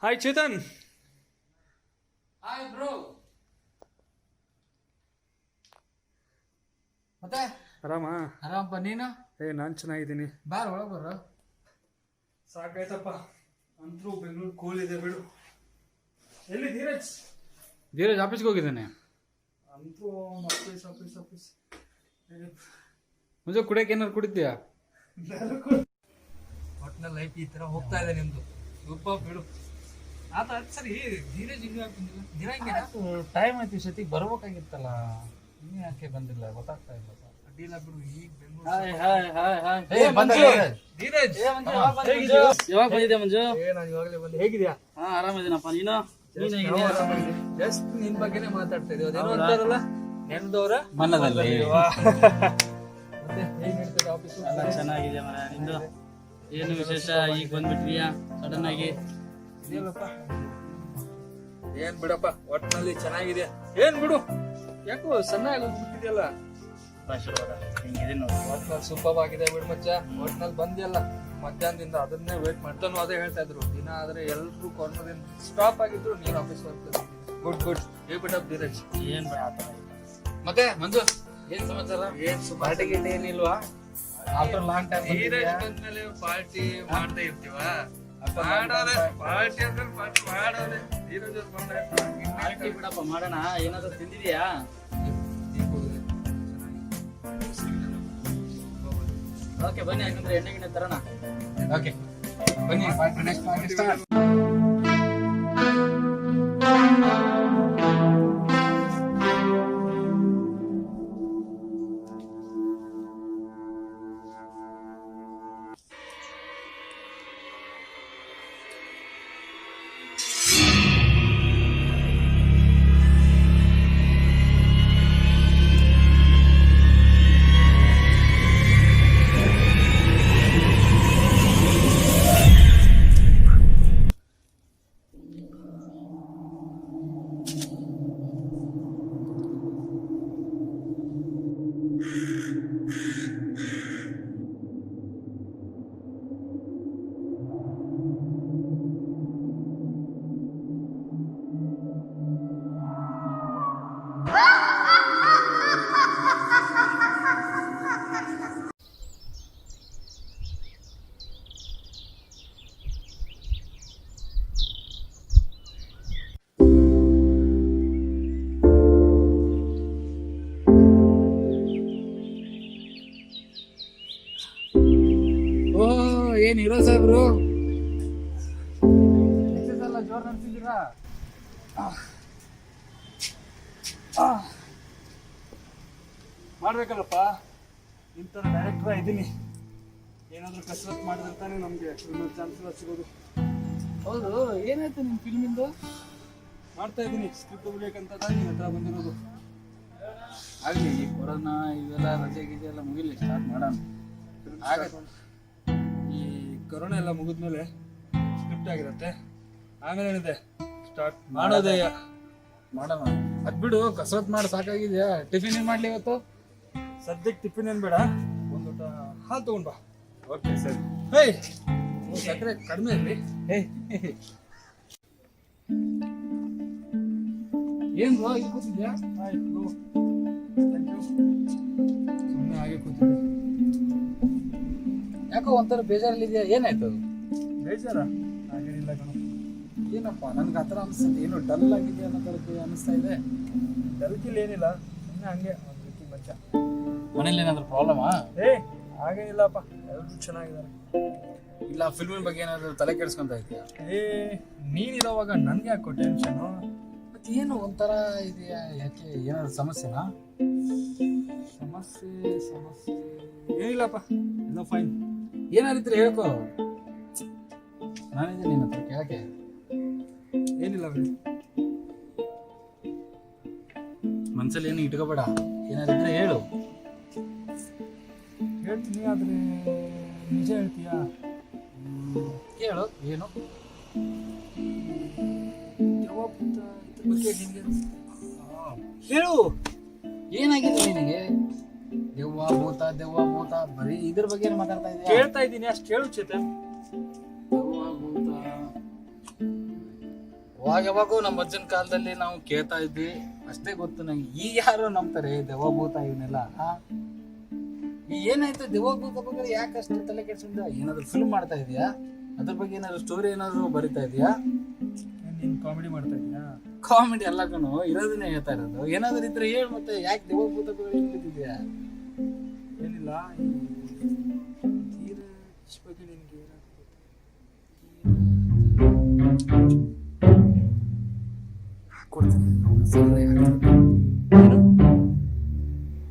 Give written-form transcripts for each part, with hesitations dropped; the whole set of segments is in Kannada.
ಹಾಯ್ ಚೇತನ್. Hi bro. ಮತ್ತೆ ಆರಾಮಾ? ಆರಾಮಪ್ಪ, ನೀನು? ನಾನು ಚೆನ್ನಾಗಿದ್ದೀನಿ. ಬಾರ ಒಳಗೆ ಬರೋ. ಸಾಕಾಯ್ತಪ್ಪ, ಅಂತರೂ ಬೆಂಗಳೂರು ಕೂಲ್ ಇದೆ ಬಿಡು. ಎಲ್ಲಿ ಧೀರಜ್? ಧೀರಜ್ ಆಫೀಸ್ಗೆ ಹೋಗಿದ್ದಾನೆ. ಅಂತೂ ಆಫೀಸ್ ಮುಂಚೆ ಕುಡಿಯಕ್ಕೆ ಏನಾರು ಕುಡಿತೀಯಾ? ಒಟ್ಟಿನ ಲೈಫ್ ಈ ಥರ ಹೋಗ್ತಾ ಇದೆ ನಿಮ್ದು. ಸೂಪರ್ ಬಿಡು. ಆತ ಸರಿ, ಧೀರಜ್ ಟೈಮ್ ಆಯ್ತು, ಈ ಸತಿ ಬರ್ಬೇಕಾಗಿತ್ತಲ್ಲ, ನೀನು ಯಾಕೆ ಬಂದಿಲ್ಲ ಗೊತ್ತಾಗ್ತಾ ಇಲ್ಲ. ಅಡ್ಡಿಲ್ಲ ಬಿಡು. ಈಗ ಧೀರಜ್ ಯಾವಾಗ ಬಂದಿದ್ಯಾ ಮಂಜು? ನಾನು ಇವಾಗಲೇ ಬಂದೆ. ಹೇಗಿದ್ಯಾ? ಹಾ, ಆರಾಮಿದ್ದೀನಪ್ಪ. ನೀನು? ಜಸ್ಟ್ ನಿನ್ ಬಗ್ಗೆನೇ ಮಾತಾಡ್ತಾ ಇದೀವಿ. ಅದೇನೋ ಅಂತಾರಲ್ಲ, ನೆನದವರ ಮನದಲ್ಲಿ. ಮತ್ತೆ ಹೇಗೆ ನಡೀತದೆ ಆಫೀಸು? ಎಲ್ಲ ಚೆನ್ನಾಗಿದೆ ಮರ. ನಿಂದು ಏನು ವಿಶೇಷ? ಈಗ ಬಂದ್ಬಿಟ್ವಿಯಾ ಸಡನ್ ಆಗಿ? ಏನ್ ಬಿಡಪ್ಪ, ಒಟ್ಟಿನಲ್ಲಿ ಚೆನ್ನಾಗಿದೆ. ಏನ್ ಬಿಡು, ಯಾಕೋ ಸಣ್ಣಾಗಿ ಹೋಗ್ಬಿಟ್ಟಿದೆಯಲ್ಲ. ಒಟ್ನಲ್ಲಿ ಸೂಪರ್ ಆಗಿದೆ ಬಿಡು ಮಚ್ಚ. ಒಟ್ನಲ್ಲಿ ಬಂದಿಯಲ್ಲ ಮಧ್ಯಾಹ್ನದಿಂದ, ಅದನ್ನೇ ವೇಟ್ ಮಾಡ್ತಾನು. ಅದೇ ಹೇಳ್ತಾ ಇದ್ರು, ದಿನ ಆದ್ರೆ ಎಲ್ರು ಕೊರೋನಾದಿಂದ ಸ್ಟಾಪ್ ಆಗಿದ್ರು, ನೀನ್ ಆಫೀಸ್ ಹೋಗ್ತದೆ. Good good. ಏ ಬಿಡಪ್ ಧೀರಜ್. ಏನ್ ಬೇಡ ಆತರ. ಮತ್ತೆ ಮಂಜು, ಏನ್ ಸಮಾಚಾರ? ಏನ್ ಪಾರ್ಟಿ ಗಿಟ್ಟಿ ಏನಿಲ್ವಾ? ಆಫ್ಟರ್ ಲಾಂಗ್ ಟೈಮ್ ಧೀರಜ್ ಬಂದ್ಮೇಲೆ ಪಾರ್ಟಿ ಮಾಡ್ತಾ ಇರ್ತೀವ. ಪಾರ್ಟಿ ಅಂದ್ರೆ ಪಾರ್ಟಿ ಮಾಡೋದೆ. ಧೀರಜ್ ಪಾರ್ಟಿ ಬಿಡಪ್ಪ, ಮಾಡೋಣ. ಏನಾದ್ರು ತಿಂದಿದ್ಯಾ? ಓಕೆ ಬನ್ನಿ, ಯಾಕಂದ್ರೆ ಎಣ್ಣೆ ಗಿಣ್ಣೆ ತರೋಣ. ಓಕೆ ಬನ್ನಿ, ಪಾರ್ಟಿ ನೆಕ್ಸ್ಟ್ ಪಾರ್ಟಿ ಸ್ಟಾರ್ಟ್. ಏನ್ ಹೀರೋ ಸಾಹೇಬ್ರು, ಎಲ್ಲ ಜೋರ್ ನಡೆಸಿದ್ದೀರಾ? ಮಾಡ್ಬೇಕಲ್ಲಪ್ಪ, ಇಂಥ ಡೈರೆಕ್ಟರ್ ಇದ್ದೀನಿ. ಏನಾದರೂ ಕಸರತ್ತು ಮಾಡಿದ್ರೆ ತಾನೇ ನಮಗೆ ಚಾನ್ಸ್ ಸಿಗೋದು. ಹೌದು, ಏನಾಯ್ತು ನಿಮ್ ಫಿಲ್ಮಿಂದು? ಮಾಡ್ತಾ ಇದ್ದೀನಿ, ಸ್ಕ್ರಿಪ್ಟ್ ಬರೆಯಕ್ಕಂತ ತಾನೇ ನಿನ್ನ ಹತ್ರ ಬಂದಿರೋದು. ಆಗ್ಲಿ, ಈ ಕೊರೋನಾ ಇವೆಲ್ಲ ರಜೆ ಗೀಜೆ ಎಲ್ಲ ಮುಗಿಲಿ, ಸ್ಟಾರ್ಟ್ ಮಾಡೋಣ. ಆಗತ್ತೆ. ಈ ಕೊರೋನಾ ಎಲ್ಲ ಮುಗಿದ್ಮೇಲೆ ಸ್ಕ್ರಿಪ್ಟ್ ಆಗಿರುತ್ತೆ, ಆಮೇಲೆ ಏನಿದೆ ಸ್ಟಾರ್ಟ್ ಮಾಡೋದೇ. ಮಾಡೋಣ. ಅದ್ ಬಿಡು, ಕಸರತ್ ಮಾಡಿ ಸಾಕಾಗಿದ್ಯಾ. ಟಿಫಿನ್ ಏನ್ ಮಾಡ್ಲಿ ಇವತ್ತು? ಸದ್ಯಕ್ಕೆ ಟಿಫಿನ್ ಏನು ಬೇಡ, ಒಂದು ಊಟ ಹಾಲು ತಗೊಂಡ್ ಬಾ. ಓಕೆ ಸರಿ. ಹೇಯ್, ಸಕ್ಕರೆ ಕಡಿಮೆ ಇರಲಿ. ಏನ್ ಬ್ರೋ ಇಲ್ಲಿ ಕೂತಿದ್ಯಾ? ಆಯ್ತು, ಥ್ಯಾಂಕ್ ಯು. ಸುಮ್ಮನೆ ಹಾಗೆ ಕೂತಿದ್ದೆ. ಯಾಕೋ ಒಂಥರ ಬೇಜಾರಲ್ಲಿದ್ಯಾ, ಏನಾಯ್ತು? ಬೇಜಾರ? ಹಾಗೇನಿಲ್ಲ ಕಣ. ಏನಪ್ಪ, ನನ್ಗೆ ಆತರ ಅನ್ಸುತ್ತೆ, ಏನೋ ಡಲ್ ಆಗಿದೆಯಾ ಅನ್ನೋ ತರಕ್ಕೆ ಅನಿಸ್ತಾ ಇದೆ. ಡಲ್ಕಿಲ್ ಏನಿಲ್ಲ, ಸುಮ್ಮನೆ ಹಂಗೆ ಒಂದು ರೀತಿ ಮಚ್ಚ. ಮನೇಲಿ ಏನಾದ್ರು ಪ್ರಾಬ್ಲಮಾ? ಹಾಗೇನಿಲ್ಲಪ್ಪ, ಎಲ್ಲರೂ ಚೆನ್ನಾಗಿದ್ದಾರೆ. ಇಲ್ಲ ಫಿಲ್ಮಿನ ಬಗ್ಗೆ ಏನಾದ್ರು ತಲೆ ಕೆಡಿಸ್ಕೊಂತ ಇದೆಯಾ? ನೀನಿರೋವಾಗ ನನ್ಗೆ ಯಾಕೋ ಟೆನ್ಷನು? ಮತ್ತೆ ಏನು ಒಂಥರ ಇದೆಯಾ, ಯಾಕೆ ಏನಾದ್ರು ಸಮಸ್ಯೆನಾ? ಸಮಸ್ಯೆ ಏನಿಲ್ಲಪ್ಪ, ಎಲ್ಲ ಫೈನ್. ಏನಾರಿದ್ರೆ ಹೇಳ್ಕೊ, ನಾನಿದ್ದೀನಿ ನಿನ್ನ ಹತ್ರ ಕೇಳಕ್ಕೆ. ಏನಿಲ್ಲ ಬಿಡಿ. ಮನ್ಸಲ್ಲಿ ಏನು ಇಟ್ಕೋಬೇಡ, ಏನಾರಿದ್ರೆ ಹೇಳು. ಹೇಳ್ತೀನಿ, ಆದ್ರೆ ನಿಜ ಹೇಳ್ತೀಯಾ? ಕೇಳು, ಏನು ಹೇಳು. ಏನಾಗಿದೆ ನಿನಗೆ? ದೆವ್ವ ಭೂತ ಬರೀ ಇದ್ರ ಬಗ್ಗೆ ಮಾತಾಡ್ತಾ ಇದೆಯಾ? ಕೇಳ್ತಾ ಇದ್ದೀನಿ, ಅಷ್ಟು ಹೇಳು ಚೇತನ್. ದೆವ್ವ ಭೂತ ಅವಾಗ ಯಾವಾಗೋ ನಮ್ಮ ಅಜ್ಜನ ಕಾಲದಲ್ಲಿ ನಾವು ಕೇಳ್ತಾ ಇದ್ವಿ, ಅಷ್ಟೇ ಗೊತ್ತು ನಂಗೆ. ಈಗ ಯಾರು ನಂಬ್ತಾರೆ ದೆವ್ವಭೂತ ಇವನ್ನೆಲ್ಲ? ಈಗ ಏನಾಯ್ತು ದೆವ್ವಭೂತ ಬಗ್ಗೆ ಯಾಕೆ ಅಷ್ಟು ತಲೆ ಕೆಡ್ಸಿಂದ? ಏನಾದ್ರು ಫಿಲ್ಮ್ ಮಾಡ್ತಾ ಇದೀಯಾ? ಅದ್ರ ಬಗ್ಗೆ ಏನಾದ್ರು ಸ್ಟೋರಿ ಏನಾದ್ರು ಬರಿತಾ ಇದೀಯಾ? ನೀನ್ ಕಾಮಿಡಿ ಮಾಡ್ತಾ ಇದೀಯಾ? ಕಾಮಿಡಿ ಎಲ್ಲ ಕಣು, ಇರೋದನ್ನೇ ಹೇಳ್ತಾ ಇರೋದು. ಏನಾದ್ರು ಇದ್ರೆ ಹೇಳು, ಮತ್ತೆ ಯಾಕೆ ದೆವ್ವಭೂತ ಬಗ್ಗೆ ಹೇಳ್ತಿದ್ಯಾ? ಏನಿಲ್ಲ, ಈ ಧೀರಜ್ ಬಗ್ಗೆ ನಿನ್ಗೆ ಏನಾದ್ರು ಕೊಡ್ತೀನಿ.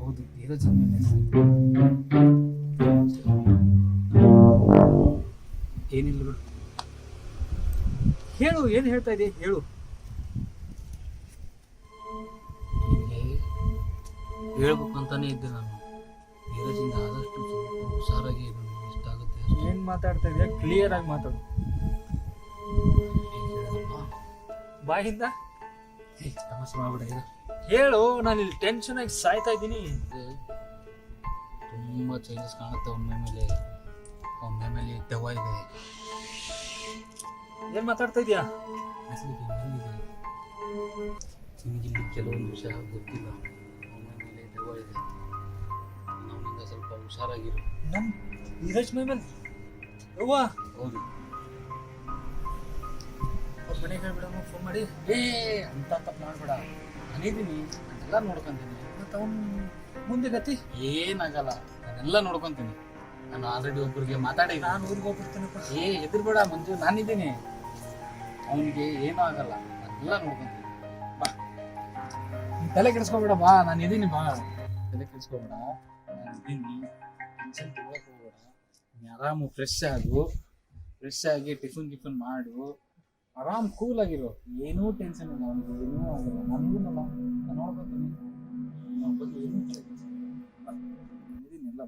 ಹೌದು, ಧೀರಜ್ ಏನಿಲ್ಲ ಬಿಡು. ಹೇಳು, ಏನ್ ಹೇಳ್ತಾ ಇದೀಯ ಹೇಳು. ನಿನಗೆ ಹೇಳ್ಬೇಕು ಅಂತಾನೆ ಇದ್ದೆ ನಾನು. ಧೀರಜಿಂದ ಆದಷ್ಟು ಸ್ವಲ್ಪ ಹುಷಾರಾಗಿ ಇರು, ಎಷ್ಟಾಗುತ್ತೆ ಅಷ್ಟು. ಏನ್ ಮಾತಾಡ್ತಾ ಇದೀಯ? ಕ್ಲಿಯರ್ ಆಗಿ ಮಾತಾಡು. ಹೇಗ್ ಹೇಳೋದಪ್ಪ? ಬಾಯಿಂದ ತಮಾಷೆ ಮಾಡ್ಬಿಡ ಇದು. ಹೇಳು, ನಾನು ಇಲ್ಲಿ ಟೆನ್ಷನ್ ಆಗಿ ಸಾಯ್ತಾ ಇದ್ದೀನಿ. ತುಂಬಾ ಚೇಂಜಸ್ ಕಾಣುತ್ತೆ ಒಮ್ಮೆ ಮೇಲೆ ದೆವ್ವ ಇದೆ. ಏನ್ ಮಾತಾಡ್ತಾ ಇದೀಯಾ? ಹೆಸರಿಗೆ ಮೇಲಿದೆ. ನಿನಗಿಲ್ಲಿ ಕೆಲವೊಂದು ವಿಷಯ ಗೊತ್ತಿಲ್ಲ. ಒಮ್ಮೆ ಮೇಲೆ ದೆವ್ವ ಇದೆ. ನಮ್ಮಿಂದ ಸ್ವಲ್ಪ ಹುಷಾರಾಗಿರು. ನಮ್ ಧೀರಜ್ ಮೈ ಮೇಲೆ ಅವ್ವ ಹೌದು. ಅವ್ರ ಮನೆಗೆ ಹೇಳ್ಬಿಡಮ್ಮ ಫೋನ್ ಮಾಡಿ. ಅಂತ ತಪ್ಪು ಮಾಡ್ಬೇಡ. ನಾನಿದ್ದೀನಿ, ನಾನೆಲ್ಲ ನೋಡ್ಕೊಂತೀನಿ. ಮತ್ತ ಅವ್ನ್ ಮುಂದೆ ಗತಿ? ಏನಾಗಲ್ಲ, ನಾನೆಲ್ಲ ನೋಡ್ಕೊಂತೀನಿ. ನಾನು ಆಲ್ರೆಡಿ ಒಬ್ಬರಿಗೆ ಮಾತಾಡಿ. ನಾನು ಊರಿಗೆ ಹೋಗ್ಬಿಡ್ತೇನಪ್ಪ. ಹೆದರ್ಬೇಡ ಮಂಜು, ನಾನಿದ್ದೀನಿ. ಅವನಿಗೆ ಏನೂ ಆಗಲ್ಲ, ನಾನೆಲ್ಲ ನೋಡ್ಕೊಂತೀನಿ. ಬಾ, ನೀನ್ ತಲೆ ಕೆಡಿಸ್ಕೋಬೇಡ. ಬಾ, ನಾನು ಇದೀನಿ. ಬಾ, ತಲೆ ಕೆಡಿಸ್ಕೋಬೇಡ, ನಾನು ಇದೀನಿ. ಟೆನ್ಷನ್ ತಗೊಳಕ್ ಹೋಗ್ಬೇಡ. ನೀ ಆರಾಮು ಫ್ರೆಶ್ ಆಗಿ ಟಿಫನ್ ಮಾಡು. ಆರಾಮ್ ಕೂಲ್ ಆಗಿರು. ಏನೂ ಟೆನ್ಷನ್ ಇಲ್ಲ. ಅವನಿಗೆ ಏನೂ ಆಗಲ್ಲ. ನನಗೂನಲ್ಲ, ನಾನು ನೋಡ್ಕೊತೀನಿ. ಅವನ ಬಗ್ಗೆ ಏನೂ ಇದೀನಿ ಎಲ್ಲ.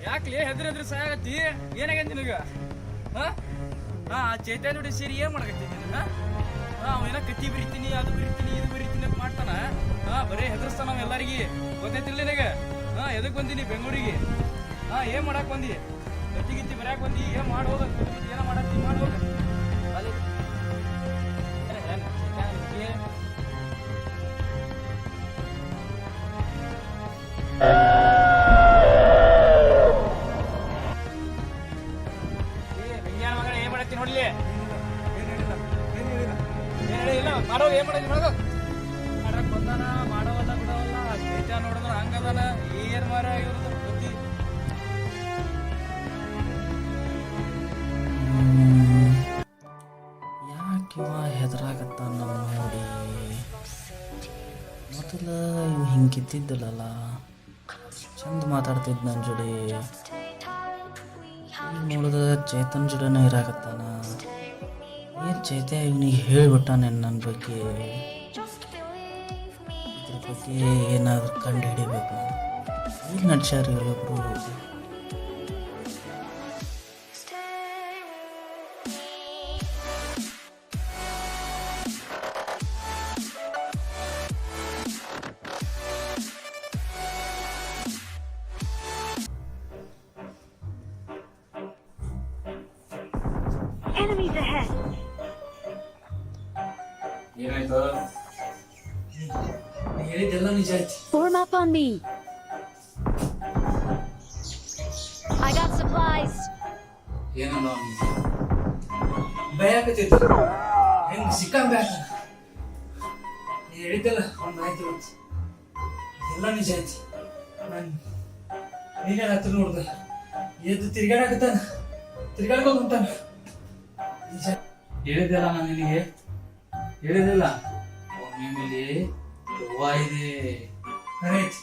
ಯಾಕ್ಲಿ ಹೆದ್ರಿ ಸಾಯಾಗತ್ತಿ? ಏನಾಗೈತಿ ನಿನಗ? ಚೈತನ್ಯ ನೋಡಿ ಸೇರಿ ಏನ್ ಮಾಡಕತ್ತಿ ನಿನಗ? ಅವೇನ ಕತ್ತಿ ಬರಿತೀನಿ, ಅದು ಬರಿತೀನಿ, ಇದು ಬರಿತೀನಿ ಅಂತ ಮಾಡ್ತಾನ. ಬರೀ ಹೆದರ್ಸ್ತಾನ ಅವ ಎಲ್ಲಾರಿಗೆ. ಗೊತ್ತೈತಿಲ್ಲ ನಿನಗ? ಎದಕ್ ಬಂದಿನಿ ಬೆಂಗಳೂರಿಗೆ? ಏನ್ ಮಾಡಾಕ್ ಬಂದಿ? ಕತ್ತಿ ಗಿತ್ತಿ ಬರ್ಯಾಕ್ ಬಂದಿ? ಏನ್ ಮಾಡೋದ? ಏನ ಮಾಡತ್ತಿ ಮಾಡೋದ? ಅಲ್ಲಿ ವಿಜ್ಞಾನ ಮಗನ ಏನ್ ಮಾಡತ್ತಿ ನೋಡ್ಲಿ? ಇಲ್ಲ ಮಾಡೋ ಏನ್ ಮಾಡಲಿ ಮಾಡೋದು? ಮಾಡಕ್ ಬಂದಾನ, ಮಾಡೋವಲ್ಲ ಬಿಡವಲ್ಲ. ಚೈತ ನೋಡಿದ್ರ ಹಂಗದಾನ. ಏನ್ ಮಾರ ಇವ್ರದ್ದು ಬುದ್ಧಿ? ಯಾಕಿವ ಹೆದರಾಗತ್ತಾನ ನೋಡಿ? ಮೊದಲ ಇವು ಹಿಂಗಿದ್ದಿದ್ದಲ್ಲ, ಚಂದ ಮಾತಾಡ್ತಿದ್ ನನ್ನ ಜೋಡಿ. ಈಗ ನೋಡಿದ್ರೆ ಚೇತನ್ ಜೋಡಿನೇ ಇರಾಕತ್ತಾನ. ಏನು ಚೈತ್ಯ ಇವನಿಗೆ ಹೇಳಿಬಿಟ್ಟಾನೆ ನನ್ನ ಬಗ್ಗೆ. ಇದ್ರ ಬಗ್ಗೆ ಏನಾದರೂ ಕಂಡು ಹಿಡಿಬೇಕು. ಇಲ್ಲಿ ನಡ್ಸ್ಯಾರ ಇವರೊಬ್ರು. Enemies ahead. ಏನಾಯ್ತು? ಹೇಳಿದ್ದೆಲ್ಲ ನಿಜ ಆಯ್ತು. Form up on me. I got supplies. ಏನೋ ಭಯ ಆಗತ್ತಿತ್ತು. ಹೆಂಗ್ ಸಿಕ್ಕಂಗ ನೀ ಹೇಳಿದ್ದೆಲ್ಲ ಒಂದು ಆಯ್ತು ಇವತ್ತು. ಎಲ್ಲ ನಿಜ ಆಯ್ತು. ನಾನು ನೀನೇ ರಾತ್ರಿ ನೋಡ್ದೆ ಎದ್ದು ತಿರ್ಗಾಡಕತ್ತಾನ, ತಿರ್ಗಾಡ್ಕೊಂಡು ಹೊಂಟಾನ. ನಿಜ ಹೇಳಿದ್ದೆಲ್ಲ ನಾನು ನಿನಗೆ ಹೇಳಿದಿಲ್ಲ. ಒಮ್ಮೆ ಮೇಲೆ ದೆವ್ವ ಇದೆ. ಕರೆಯತಿ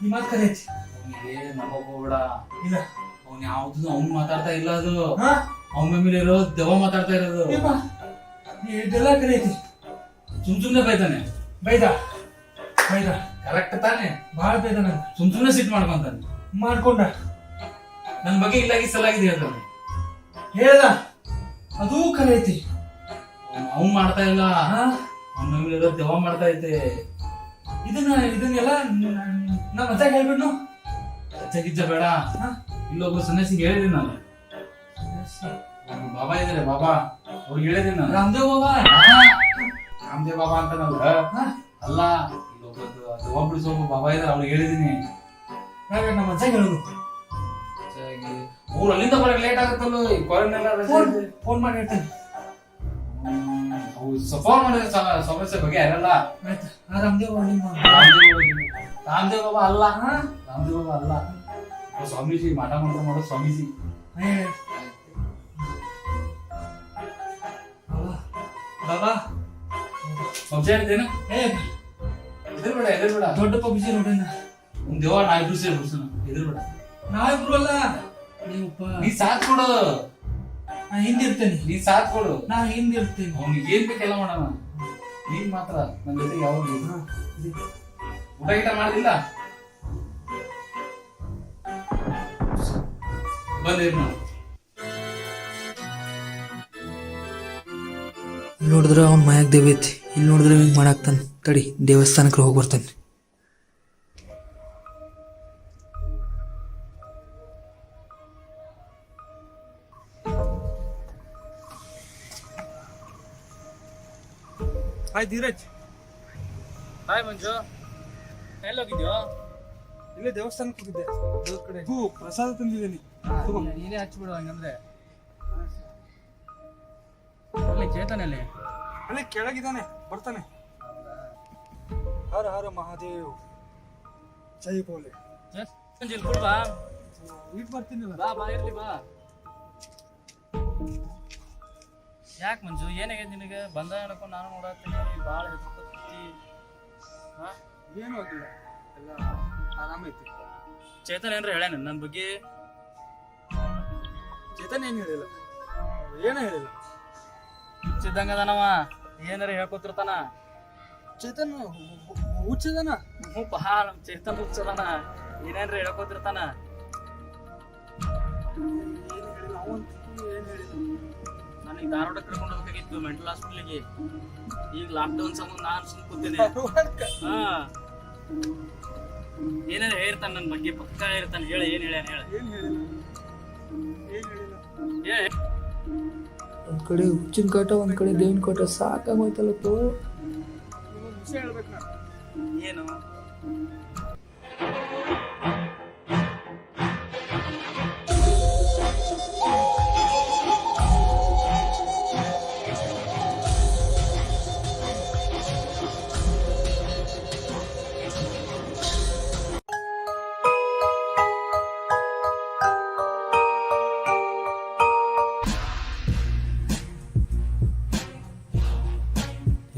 ಈ ಮಾತು ಕರೆಯತಿ. ಅವನಿಗೆ ನಂಬಕ್ ಹೋಗ್ಬೇಡ. ಇಲ್ಲ ಅವ್ನು ಯಾವ್ದು ಅವ್ನು ಮಾತಾಡ್ತಾ ಇಲ್ಲ. ಅದು ಅವನ ಮೇಲೆ ಇರೋ ದೆವ್ವ ಮಾತಾಡ್ತಾ ಇರೋದು. ನೀ ಹೇಳಿದ್ದೆಲ್ಲ ಕರೆಯತಿ. ಸುಮ್ನೆ ಬೈತಾನೆ. ಬೈದ ಕರೆಕ್ಟ್ ತಾನೆ? ಭಾಳ ಬೈದ. ನಾನು ಸುಮ್ನೆ ಸಿಟ್ ಮಾಡ್ಕೊಂಡ ನನ್ನ ಬಗ್ಗೆ ಇಲ್ಲಾಗಿ ಸಲಾಗಿದೆ ಹೇಳ್ತಾನೆ. ಹೇಳ್ದ ಅದೂ ಕರೆಯತಿ. ಅವ್ನು ಮಾಡ್ತಾ ಇಲ್ಲ, ಅವನ ಮೇಲೆ ದೆವ್ವ ಮಾಡ್ತಾ ಐತೆ. ಇದನ್ನೆಲ್ಲ ನಾ ಮಜಾಗ ಹೇಳ್ಬಿಡ್ನು. ಗಿಜ್ಜ ಬೇಡ. ಇಲ್ಲೊಬ್ಬ ಸನ್ಯಾಸಿಗೆ ಹೇಳಿದೀನಿ ನಾನು. ಬಾಬಾ ಇದಾರೆ, ಬಾಬಾ ಅವ್ರಿಗೆ ಹೇಳಿದೀನಿ ನಾನು. ರಾಮದೇವ್ ಬಾಬಾ ಅಂತ ನಾವು ಅಲ್ಲ, ಇಲ್ಲೊಬ್ಬ ದೆವ್ವ ಬಿಡಿಸೋ ಒಬ್ಬ ಬಾಬಾ ಇದಾರೆ, ಅವ್ರಿಗೆ ಹೇಳಿದೀನಿ. ನಮ್ಮ ಮಜಾಗ ಹೇಳುದು. ಅವ್ರು ಅಲ್ಲಿಂದ ಬರಕ್ ಲೇಟ್ ಆಗುತ್ತಲ್ಲ. ಫೋನ್ ಮಾಡಿ ಹೇಳ್ತೇನೆ. ಫೋನ್ ಮಾಡಿದ್ರೆ ಸಮಸ್ಯೆ ಬಗ್ಗೆ ಯಾರಲ್ಲ. ರಾಮದೇವ್ ಬಾಬಾ ಅಲ್ಲ. ರಾಮದೇವ್ ಬಾಬಾ ಅಲ್ಲ, ಸ್ವಾಮೀಜಿ. ಮಾಟ ಮಾಡೋ ಸ್ವಾಮೀಜಿ. ಬಾಬಾ ಸಂಶಯ ಹೇಳ್ತೇನೆ. ಎದುರ್ಬೇಡ. ದೊಡ್ಡ ಪಬ್ಜಿ ನೋಡೋಣ. ಒಂದ್ ದೇವ ನಾವಿಬ್ರು ಸೇರಿ ಬಿಡ್ಸೋಣ. ಎದುರ್ಬೇಡ. ನಾವಿಬ್ರು ಅಲ್ಲ, ನೀ ಸಾಥ್ ಕೊಡು. ನಾ ಹಿಂದಿರ್ತೇನೆ. ನೀ ಸಾಥ್ ಕೊಡು. ನಾ ಹಿಂದಿರ್ತೇನೆ. ಅವ್ನಿಗೆ ಏನ್ ಬೇಕೆಲ್ಲ ಮಾಡೋಣ. ನೀನ್ ಮಾತ್ರ ನನ್ನ ಜೊತೆ ಯಾವಾಗ ಊಟ ಗೀಟ ಮಾಡೋದಿಲ್ಲ. ಬಂದೇನು ನೋಡಿದ್ರೆ ಅವ್ನ ಮಯಾಗ ದೇವಿ ಐತಿ. ಇಲ್ಲಿ ನೋಡಿದ್ರೆ ಹಿಂಗೆ ಮಾಡಾಕ್ತಾನೆ. ತಡಿ ದೇವಸ್ಥಾನಕ್ಕೆ ಹೋಗಿ ಬರ್ತಾನೆ. ಹಾಯ್ ಧೀರಜ್. ಹಾಯ್ ಮಂಜು, ಎಲ್ಲೋಗಿದ್ಯೋ? ಇಲ್ಲೇ ದೇವಸ್ಥಾನಕ್ಕೆ ಹೋಗಿದ್ದೆ. ದೇವ್ರ ಕಡೆ ಪ್ರಸಾದ ತಂದಿದ್ದೀನಿ. ನೀನೇ ಹಚ್ಬಿಡು ಹಂಗಂದ್ರೆ. ಅಲ್ಲಿ ಚೇತನಲ್ಲಿ ಅಲ್ಲಿ ಕೆಳಗಿದ್ದಾನೆ, ಬರ್ತಾನೆ. ಹರ ಹರ ಮಹಾದೇವ್, ಜೈ ಬೋಲೆ. ಬಾ, ಇಟ್ ಬರ್ತೀನಿಲ್ಲ. ಬಾ ಇರ್ಲಿ ಬಾ. ಯಾಕೆ ಮಂಜು, ಏನಾಗೈತೆ ನಿನಗೆ? ಬಂದ ಹೇಳ್ಕೊಂಡು ನಾನು ನೋಡತ್ತೀನಿ. ಭಾಳ ಹೆದರ್ಕೊತಿ. ಏನು ಆಗಿಲ್ಲ, ಎಲ್ಲ ಆರಾಮೈತಿ. ಚೇತನ್ ಏನ್ರ ಹೇಳ್ಯಾನ ನನ್ನ ಬಗ್ಗೆ? ಚೇತನ್ ಏನು ಹೇಳಿಲ್ಲ, ಏನೂ ಹೇಳಿಲ್ಲ. ಹುಚ್ಚಿದ್ದಂಗದನವ, ಏನಾರ ಹೇಳ್ಕೊತಿರ್ತಾನ. ಚೇತನ್ ಹುಚ್ಚದನ. ಹ್ಞೂ ಬಾ, ನಮ್ಮ ಚೇತನ್ ಹುಚ್ಚದನ. ಏನೇನ್ರ ಹೇಳ್ಕೊತಿರ್ತಾನ. ಅವ್ನಿಗೆ ಧಾರವಾಡ ಕರ್ಕೊಂಡು ಹೋಗ್ಬೇಕಾಗಿತ್ತು ಮೆಂಟಲ್ ಹಾಸ್ಪಿಟ್ಲಿಗೆ. ಈಗ ಲಾಕ್ಡೌನ್ ಸಂಬಂಧ ನಾನು ಸುಮ್ ಕೂತೇನೆ. ಹಾ ಏನಾದ್ರು ಹೇಳ್ತಾನೆ ನನ್ನ ಬಗ್ಗೆ, ಪಕ್ಕ ಹೇಳ್ತಾನೆ. ಹೇಳ ಏನ್ ಹೇಳ್ಯಾನ ಹೇಳ. ಏನ್ ಹೇಳಿಲ್ಲ, ಏನ್ ಹೇಳಿಲ್ಲ. ಹೇಳ. ಒಂದ್ ಕಡೆ ಹುಚ್ಚಿನ ಕಾಟ, ಒಂದ್ ಕಡೆ ದೇವಿನ ಕಾಟ, ಸಾಕಾಗೋಯ್ತಲ್ಲಪ್ಪ. ನಿಮ್ಗೊಂದು ವಿಷಯ ಹೇಳ್ಬೇಕು ನಾನು. ಏನು?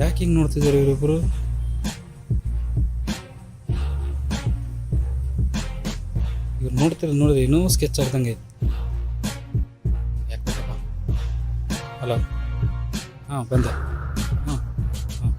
ಯಾಕೆ ಹಿಂಗೆ ನೋಡ್ತಿದ್ದಾರೆ ಇವರಿಬ್ಬರು? ಇವ್ರು ನೋಡಿದ್ರೆ ಇನ್ನೂ ಸ್ಕೆಚ್ ಆಗ್ದಂಗೆ ಐತಿ. ಯಾಕಪ್ಪ? ಹಲೋ, ಹಾಂ ಬಂದೆ. ಹಾಂ ಹಾಂ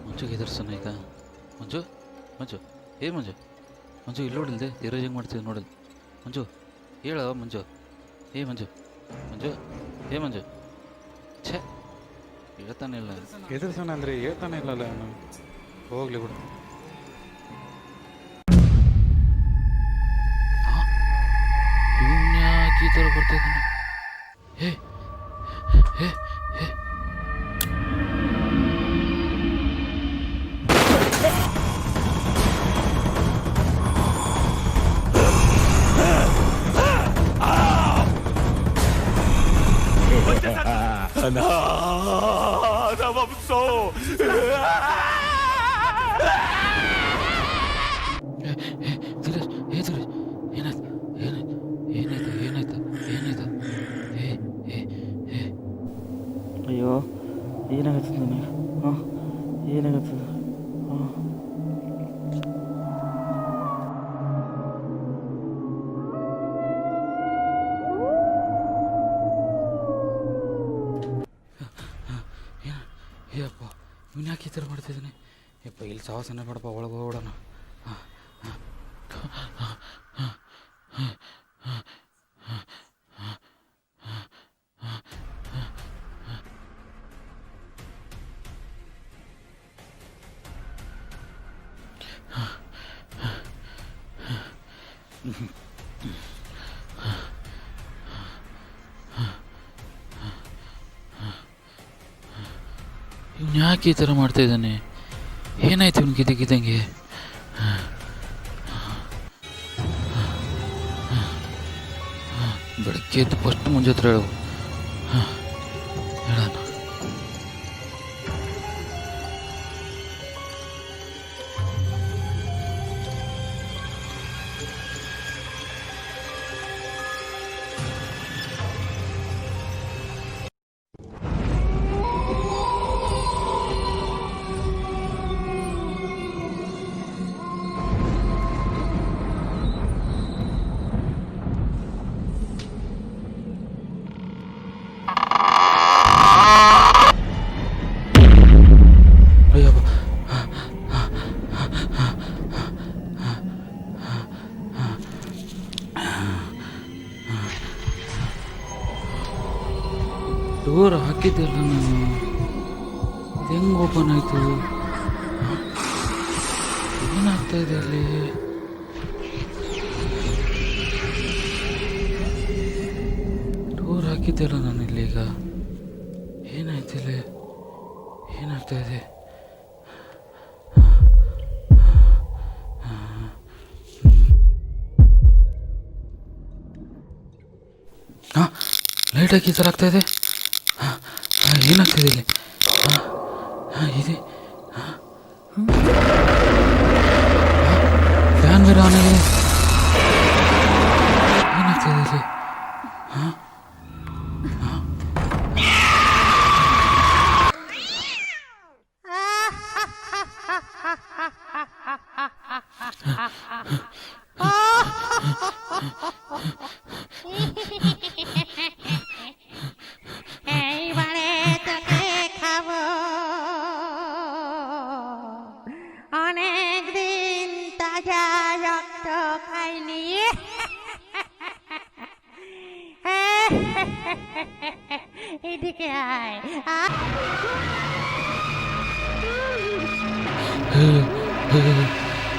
ಮಂಜುಗೆ ಎದುರ್ಸನ ಈಗ. ಮಂಜು ಮಂಜು ಏ ಮಂಜು ಮಂಜು ಇಲ್ಲಿ ನೋಡಿಲ್ದೆ ಧೀರಜ್ ಹೆಂಗೆ ಮಾಡ್ತೀವಿ ನೋಡಿಲ್. ಮಂಜು ಹೇಳ ಮಂಜು. ಏ ಮಂಜು ಮಂಜು ಏ ಮಂಜು. ಛೇ ಹೇಳ್ತಾನೆ ಇಲ್ಲ. ಎದುರ್ಸೋಣ ಅಂದರೆ ಹೇಳ್ತಾನೆ ಇಲ್ಲಲ್ಲ ಅವನು. ಹೋಗ್ಲಿ ಬಿಡು. ಇವನ್ ಯಾಕೆ ಈ ಥರ ಬರ್ತಾಯಿದ್ದಾನೆ? ಹೇ ಹೇ ಹೇ ಧೀರಜ್, ಏ ಧೀರಜ್, ಏನಾಯ್ತು ಏನಾಯ್ತು ಏನಾಯ್ತು ಏನಾಯ್ತು ಏನಾಯ್ತು? ಏ ಏ ಏ ಅಯ್ಯೋ ಏನಾಗತ್ತದ ನನಗೆ? ಹಾಂ ಏನಾಗತ್ತದ? ಹಾಂ ಏಪ್ಪ ಇವನು ಯಾಕೆ ಈ ಥರ ಮಾಡ್ತಿದ್ದಾನೆ? ಯಪ್ಪ ಇಲ್ಲಿ ಸಾಹಸನೇ ಬೇಡಪ್ಪ, ಒಳಗೆ ಹೋಗೋಣ. ಇವನು ಯಾಕೆ ಈ ಥರ ಮಾಡ್ತಾಯಿದ್ದಾನೆ? ಏನಾಯ್ತು ಇವನಿಗೆ ಇದಕ್ಕಿದ್ದಂಗೆ? ಬೆಳಗ್ಗೆ ಎದ್ದು ಫಸ್ಟ್ ಮುಂಜೆ ಹತ್ರ ಹೇಳು. ಹೇಳೋಣ. ಡೋರ್ ಹಾಕಿದ್ದೆಲ್ಲ ನಾನು, ಹೆಂಗೆ ಓಪನ್ ಆಯಿತು? ಏನಾಗ್ತಾ ಇದೆ ಅಲ್ಲಿ? ಡೋರ್ ಹಾಕಿದ್ದೆಲ್ಲ ನಾನು ಇಲ್ಲಿ. ಈಗ ಏನಾಯ್ತು ಇಲ್ಲಿ? ಏನಾಗ್ತಾ ಇದೆ? ಹಾಂ ಲೈಟ್ ಹಾಕಿ ಈ ಥರ ಆಗ್ತಾ ಇದೆ. ಏನಾಗ್ತಿದೆ ಇಲ್ಲಿ? ಇದೆ ಫ್ಯಾನ್ ಬೇರೆ ಆನ್ ಆಗಿದೆ. ಏನಾಗ್ತಿದೆ ಇಲ್ಲಿ? ಹಾಂ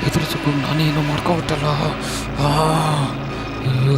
ಎದುರಿಸಿಕೊಂಡು ನಾನೇನು ಮಾಡ್ಕೊಬಿಟ್ಟಲ್ಲ. ಅಯ್ಯೋ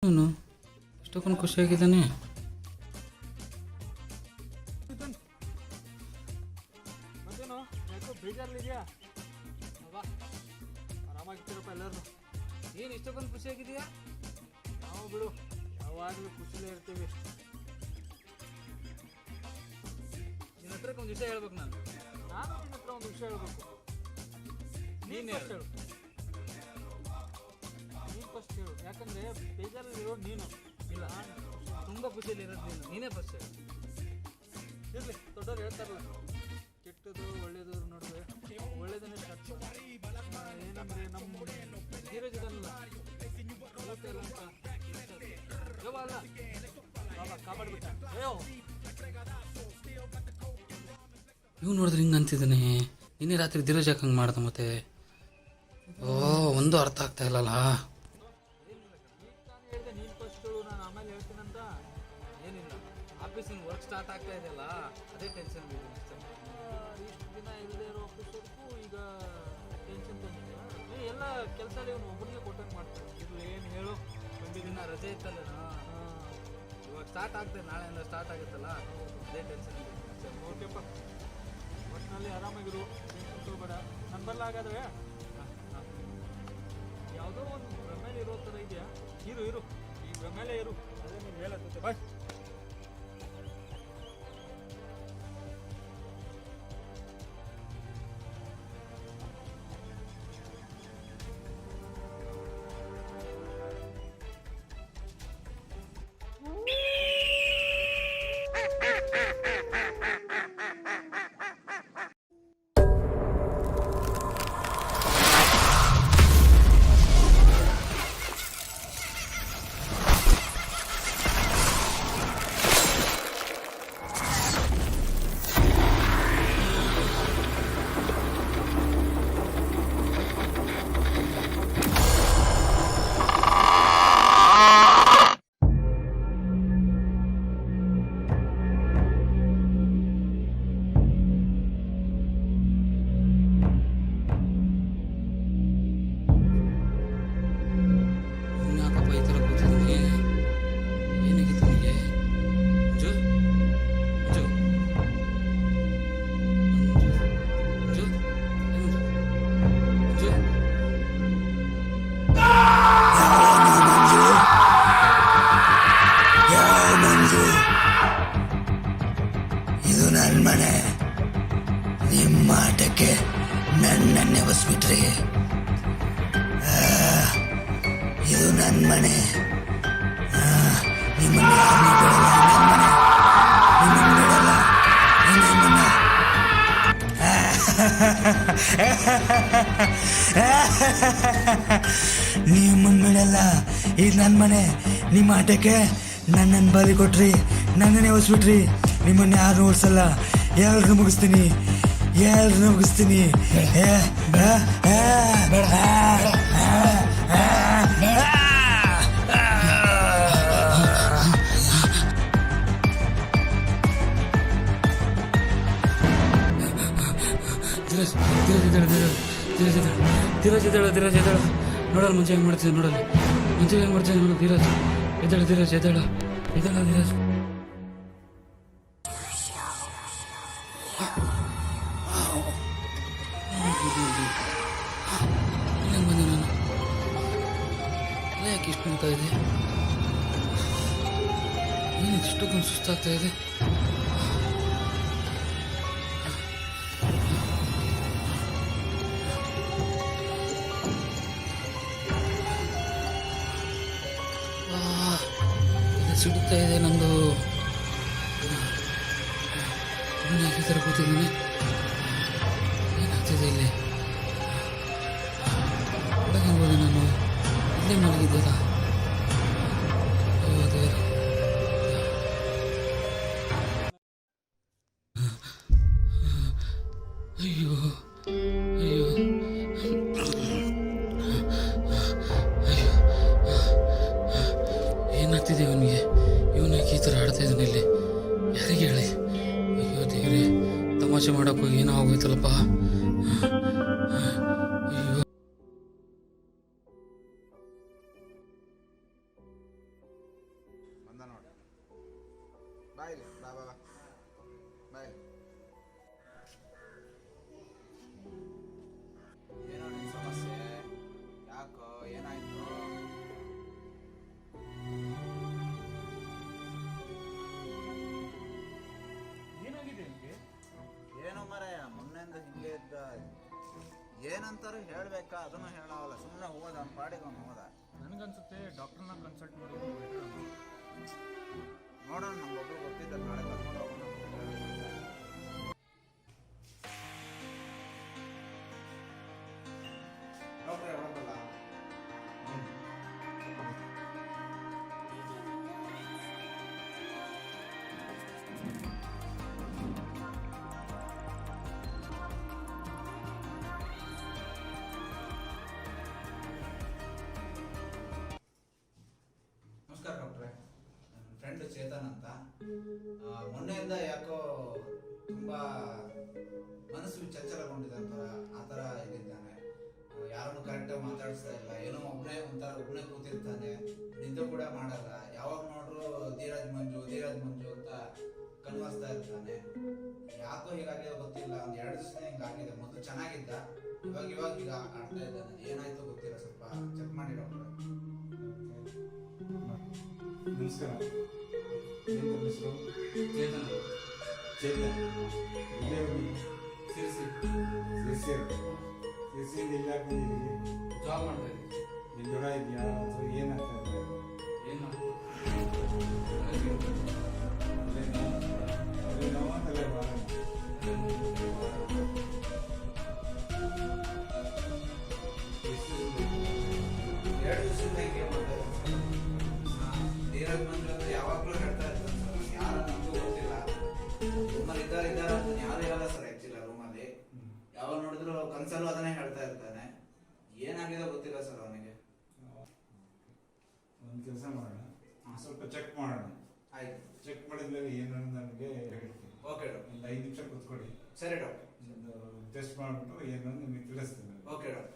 ಇವನು ಇಷ್ಟೊಂದು ಖುಷಿಯಾಗಿದ್ದಾನೆ. ಮತ್ತೇನು ಯಾಕೋ ಬೇಜಾರಲ್ಲಿದೆಯಾ? ಬಾ ಆರಾಮಾಗಿರ್ತೀರಪ್ಪ ಎಲ್ಲರೂ. ಏನು ಇಷ್ಟೊಂದು ಖುಷಿಯಾಗಿದೆಯಾ? ನಾವು ಬಿಡು ಯಾವಾಗಲೂ ಖುಷಿಲೇ ಇರ್ತೀವಿ. ನಿನ್ನ ಹತ್ರಕ್ಕೆ ಒಂದು ವಿಷಯ ಹೇಳ್ಬೇಕು ನಾನು. ನಾನು ನಿನ್ನ ಹತ್ರ ಒಂದು ವಿಷಯ ಹೇಳ್ಬೇಕು. ನೀನು first ಹೇಳು. ನೀನು ಫಸ್ಟ್ ಹೇಳು. ಯಾಕಂದ್ರೆ ಬೇಜಾರಲ್ಲಿರೋ ನೀನು. ಇಲ್ಲ, ತುಂಬ ಖುಷಿಯಲ್ಲಿ ಇರೋದು ನೀನು. ನೀನೇ ಫಸ್ಟ್ ಹೇಳು. ಇರಲಿ, ದೊಡ್ಡವ್ರು ಹೇಳ್ತಾರಲ್ಲ, ಕೆಟ್ಟದು ಒಳ್ಳೇದು ನಡುವೆ ಒಳ್ಳೇದನ್ನೇ ಸ್ಟಾರ್ಟ್. ಏನಂದ್ರೆ ನಮ್ಮ ಧೀರಜ್ ಇದನ್ನಲ್ಲ ಓದ್ತಾಯಿಲ್ಲ ಅಂತ ಯವ್ವ ಅಲ್ಲ ಬಾಬಾ ಕಾಪಾಡ್ಬಿಟ್ಟ. ಅಯ್ಯೋ ಇವ್ ನೋಡಿದ್ರೆ ಹಿಂಗೆ ಅಂತಿದ್ದಾನೆ. ನಿನ್ನೆ ರಾತ್ರಿ ಧೀರಜ್ ಯಾಕೆ ಹಂಗೆ ಮಾಡ್ದ ಮತ್ತೆ? ಒಂದು ಅರ್ಥ ಆಗ್ತಾ ಇಲ್ಲಲ್ಲ. ನಾನು ಹೇಳಿದೆ ನೀನು ಫಸ್ಟ್ ಹೇಳು, ನಾನು ಆಮೇಲೆ ಹೇಳ್ತೀನಂತ. ಏನಿಲ್ಲ, ಆಫೀಸಿನ ವರ್ಕ್ ಸ್ಟಾರ್ಟ್ ಆಗ್ತಾ ಇದೆಯಲ್ಲ, ಅದೇ ಟೆನ್ಷನ್ ಇದೆ. ಇಷ್ಟು ದಿನ ಇಲ್ಲದೆ ಇರೋ ಆಫೀಸರ್ಗೂ ಈಗ ಟೆನ್ಷನ್ ಬಂದಿಲ್ಲ. ಎಲ್ಲ ಕೆಲಸ ಇವನು ಒಬ್ಬನಿಗೆ ಕೊಟ್ಟಂಗೆ ಮಾಡ್ತಾರೆ. ಇದು ಏನು ಹೇಳು, ಒಂದು ದಿನ ರಜೆ ಇತ್ತಲ್ಲ, ಇವಾಗ ಸ್ಟಾರ್ಟ್ ಆಗ್ತದೆ, ನಾಳೆಯಿಂದ ಸ್ಟಾರ್ಟ್ ಆಗುತ್ತಲ್ಲ, ಅದೇ ಟೆನ್ಷನ್ ಇದೆ. ಓಕೆಪ್ಪ, ಒಟ್ಟಿನಲ್ಲಿ ಆರಾಮಾಗಿರು, ಬೇಡ. ನನ್ನ ಬರಲಾಗಾದ್ರೆ ಯಾವುದೋ ಒಂದು ಭ್ರಮೇಲೆ ಇರೋ ಥರ ಇದೆಯಾ? ಇರು ಈ ಭ್ರಮೇಲೆ ಇರು. ಅದೇ ನೀನು ಹೇಳತ್ತೆ ಬಾಯ್. ಯಾಕಪ್ಪ ಈ ಥರ ಕೂತಿದ್ದಾನೆ? ಏನಾಗಿತ್ತು ನನಗೆ? ಮಂಜು ಮಂಜು ಮಂಜು ಮಂಜು ಮಂಜು, ಇದು ನನ್ನ ಮನೆ. ನಿಮ್ಮ ಆಟಕ್ಕೆ ನನ್ನನ್ನೇ ಬಸ್ಬಿಟ್ರಿ. ಇದು ನನ್ನ ಮನೆ. ನಿಮ್ಮನ್ನ ಯಾರನ್ನೂ ಬಿಡಲ್ಲ. ನನ್ನ ಮನೆ. ನಿಮ್ಮನ್ನ ಬಿಡಲ್ಲ. ನಿಮ್ಮನ್ನ ನಿಮ್ಮನ್ನ ಬಿಡಲ್ಲ. ಇದು ನನ್ನ ಮನೆ. ನಿಮ್ಮ ಆಟಕ್ಕೆ ನನ್ನನ್ನು ಬಲಿ ಕೊಟ್ರಿ, ನನ್ನನ್ನೇ ಹೊಸ್ಬಿಟ್ರಿ. ನಿಮ್ಮನ್ನ ಯಾರು ಓಡಿಸಲ್ಲ. ಎಲ್ಲರನ್ನೂ ಮುಗಿಸ್ತೀನಿ. ಧೀರಜ್ ಧೀರಜ್ ನೋಡಲ್ಲ ಮುಂಚೆ ಹೆಂಗೆ ಮಾಡ್ತಿದ್ದೆ ನೋಡಲ್ಲ ಮುಂಚೆ ಹೆಂಗೆ ಮಾಡ್ತಿದ್ದೆ ನೋಡು ಧೀರಜ್ ಎದ್ದೇಳ ಧೀರಜ್ ಇಲ್ಲೇ ಬಂದೆ ನಾನು ಯಾಕೆ ಇಷ್ಟು ನೋಡ್ತಾ ಇದೆ ಏನು ಇಷ್ಟಕ್ಕೊಂದು ಸುಸ್ತಾಗ್ತಾ ಇದೆ ಸಿಡುತ್ತಾ ಇದೆ ನಂದು ಯಾಕೆ ಥರ ಕೂತಿದ್ದೀನಿ ಏನಾಗ್ತಿದೆ ಇಲ್ಲಿ ಒಳಗಿರ್ಬೋದು ನಾನು ಇಲ್ಲೇ ಮಲಗಿದ್ದಲ್ಲ ಅಯ್ಯೋ ದೇವ್ರೆ ಅಯ್ಯೋ ಅಯ್ಯೋ ಏನಾಗ್ತಿದೆ ಇವನಿಗೆ ಯಾಕೆ ಈ ಥರ ಆಡ್ತಾ ಇದ್ದಾನೆ ಇಲ್ಲಿ ಯಾರಿಗೆ ಹೇಳಿ ಅಯ್ಯೋ ದೇವ್ರೆ ತಮಾಷೆ ಮಾಡೋಕ್ಕೂ ಏನೋ ಆಗೋಯ್ತಲ್ಲಪ್ಪ ಅಯ್ಯೋ ಬಂದ ನೋಡಿ ಬಾಯ್ ಬಾ ಬಾ ಬಾಯ್ ಏನೋ ನಿನ್ನ ಸಮಸ್ಯೆ ಯಾಕೋ ಏನಾಯ್ತು ಏನೋ ಮರೆ ಮೊನ್ನೆಯಿಂದ ಹಿಂಗೆ ಇದ್ದ ಏನಂತಾರು ಹೇಳ್ಬೇಕಾ ಅದನ್ನು ಹೇಳವಲ್ಲ ಸುಮ್ಮನೆ ಹೋದ ಅವ್ನ ಪಾಡಿಗೆ ಅವ್ನು ಹೋದ ನನಗನ್ಸುತ್ತೆ ಡಾಕ್ಟರ್ನ ಕನ್ಸಲ್ಟ್ ಮಾಡಿ ನೋಡೋಣ ನಮ್ಗೊಬ್ರು ಗೊತ್ತಿದ್ದ ನಾಳೆ ಕರ್ಕೊಂಡು ಹೋಗೋಣ ಡಾಕ್ಟ್ರೇ ಹೊರಬಲ್ಲ ನಮಸ್ಕಾರ ಡಾಕ್ಟ್ರೆ ನನ್ನ ಫ್ರೆಂಡ್ ಚೇತನ್ ಅಂತ ಮೊನ್ನೆಯಿಂದ ಯಾಕೋ ತುಂಬ ಮನಸ್ಸು ಚಂಚಲಗೊಂಡಿದೆ ಆ ಥರ ಇದ್ದಿದ್ದಾನೆ ಯಾರನ್ನು ಕರೆಕ್ಟಾಗಿ ಮಾತಾಡಿಸ್ತಾ ಇಲ್ಲ ಏನೋ ಒಬ್ಬನೇ ಕೂತಿರ್ತಾನೆ ನಿದ್ದೆ ಕೂಡ ಮಾಡಲ್ಲ ಯಾವಾಗ ನೋಡ್ರು ಧೀರಜ್ ಮಂಜು ಅಂತ ಕನ್ವರ್ಸ್ತಾ ಇರ್ತಾನೆ ಯಾಕೋ ಹೀಗಾಗಿದೆ ಗೊತ್ತಿಲ್ಲ ಒಂದು 2 ದಿವಸ ಹಿಂಗಾಗಿದೆ ಮೊದಲು ಚೆನ್ನಾಗಿದ್ದ ಇವಾಗ ಈಗ ಆಡ್ತಾ ಇದ್ದಾನೆ ಏನಾಯ್ತು ಗೊತ್ತಿಲ್ಲ ಸ್ವಲ್ಪ ಚೆಕ್ ಮಾಡಿ ಡಾಕ್ಟ್ರೆ ನಮಸ್ಕಾರ ಏನು ಹೆಸರು ಚೇತನ್ ಇಲ್ಲೇ ಹೋಗಿ ಸಿರ್ಸಿಯಿಂದ ಇಲ್ಲ ಬಂದಿದ್ದೀವಿ ಜಾಬ್ ಮಾಡ್ತಾ ಇದ್ದೀನಿ ಇಲ್ಲಿ ದೊಡ್ಡ ಇದೆಯಾ ಅಥವಾ ಏನಾಗ್ತಾ ಇದೆ ಏನು ಅದೇ ನೋವು ಅಂತಲೇ ಬರೋಣ ಧೀರಜ್ ಮಂಜು ಅಂತ ಯಾವಾಗಲೂ ಹೇಳ್ತಾ ಇರ್ತಾರೆ ಸರ್ ಯಾರು ನಮಗೂ ಗೊತ್ತಿಲ್ಲ ರೂಮಲ್ಲಿ ಇದ್ದಾರೆ ಅಂತ ಯಾರು ಹೇಳಲ್ಲ ಸರ್ ಆ್ಯಕ್ಚುಲಿ ರೂಮಲ್ಲಿ ಯಾವಾಗ ನೋಡಿದ್ರು ಕನ್ಸಲ್ಲೂ ಅದನ್ನೇ ಹೇಳ್ತಾ ಇರ್ತಾನೆ ಏನಾಗಿದೆ ಗೊತ್ತಿಲ್ಲ ಸರ್ ಅವನಿಗೆ ಒಂದು ಕೆಲಸ ಮಾಡೋಣ ಸ್ವಲ್ಪ ಚೆಕ್ ಮಾಡೋಣ ಆಯ್ತು ಚೆಕ್ ಮಾಡಿದ್ಮೇಲೆ ಏನು ನನಗೆ ಹೇಳ್ತೀನಿ ಓಕೆ ಡಾಕ್ಟರ್ ಒಂದು 5 ನಿಮಿಷ ಕೂತ್ಕೊಳ್ಳಿ ಸರಿ ಡಾಕ್ಟರ್ ಒಂದು ಟೆಸ್ಟ್ ಮಾಡಿಬಿಟ್ಟು ಏನು ನಿಮಗೆ ತಿಳಿಸ್ತೀನಿ ಓಕೆ ಡಾಕ್ಟರ್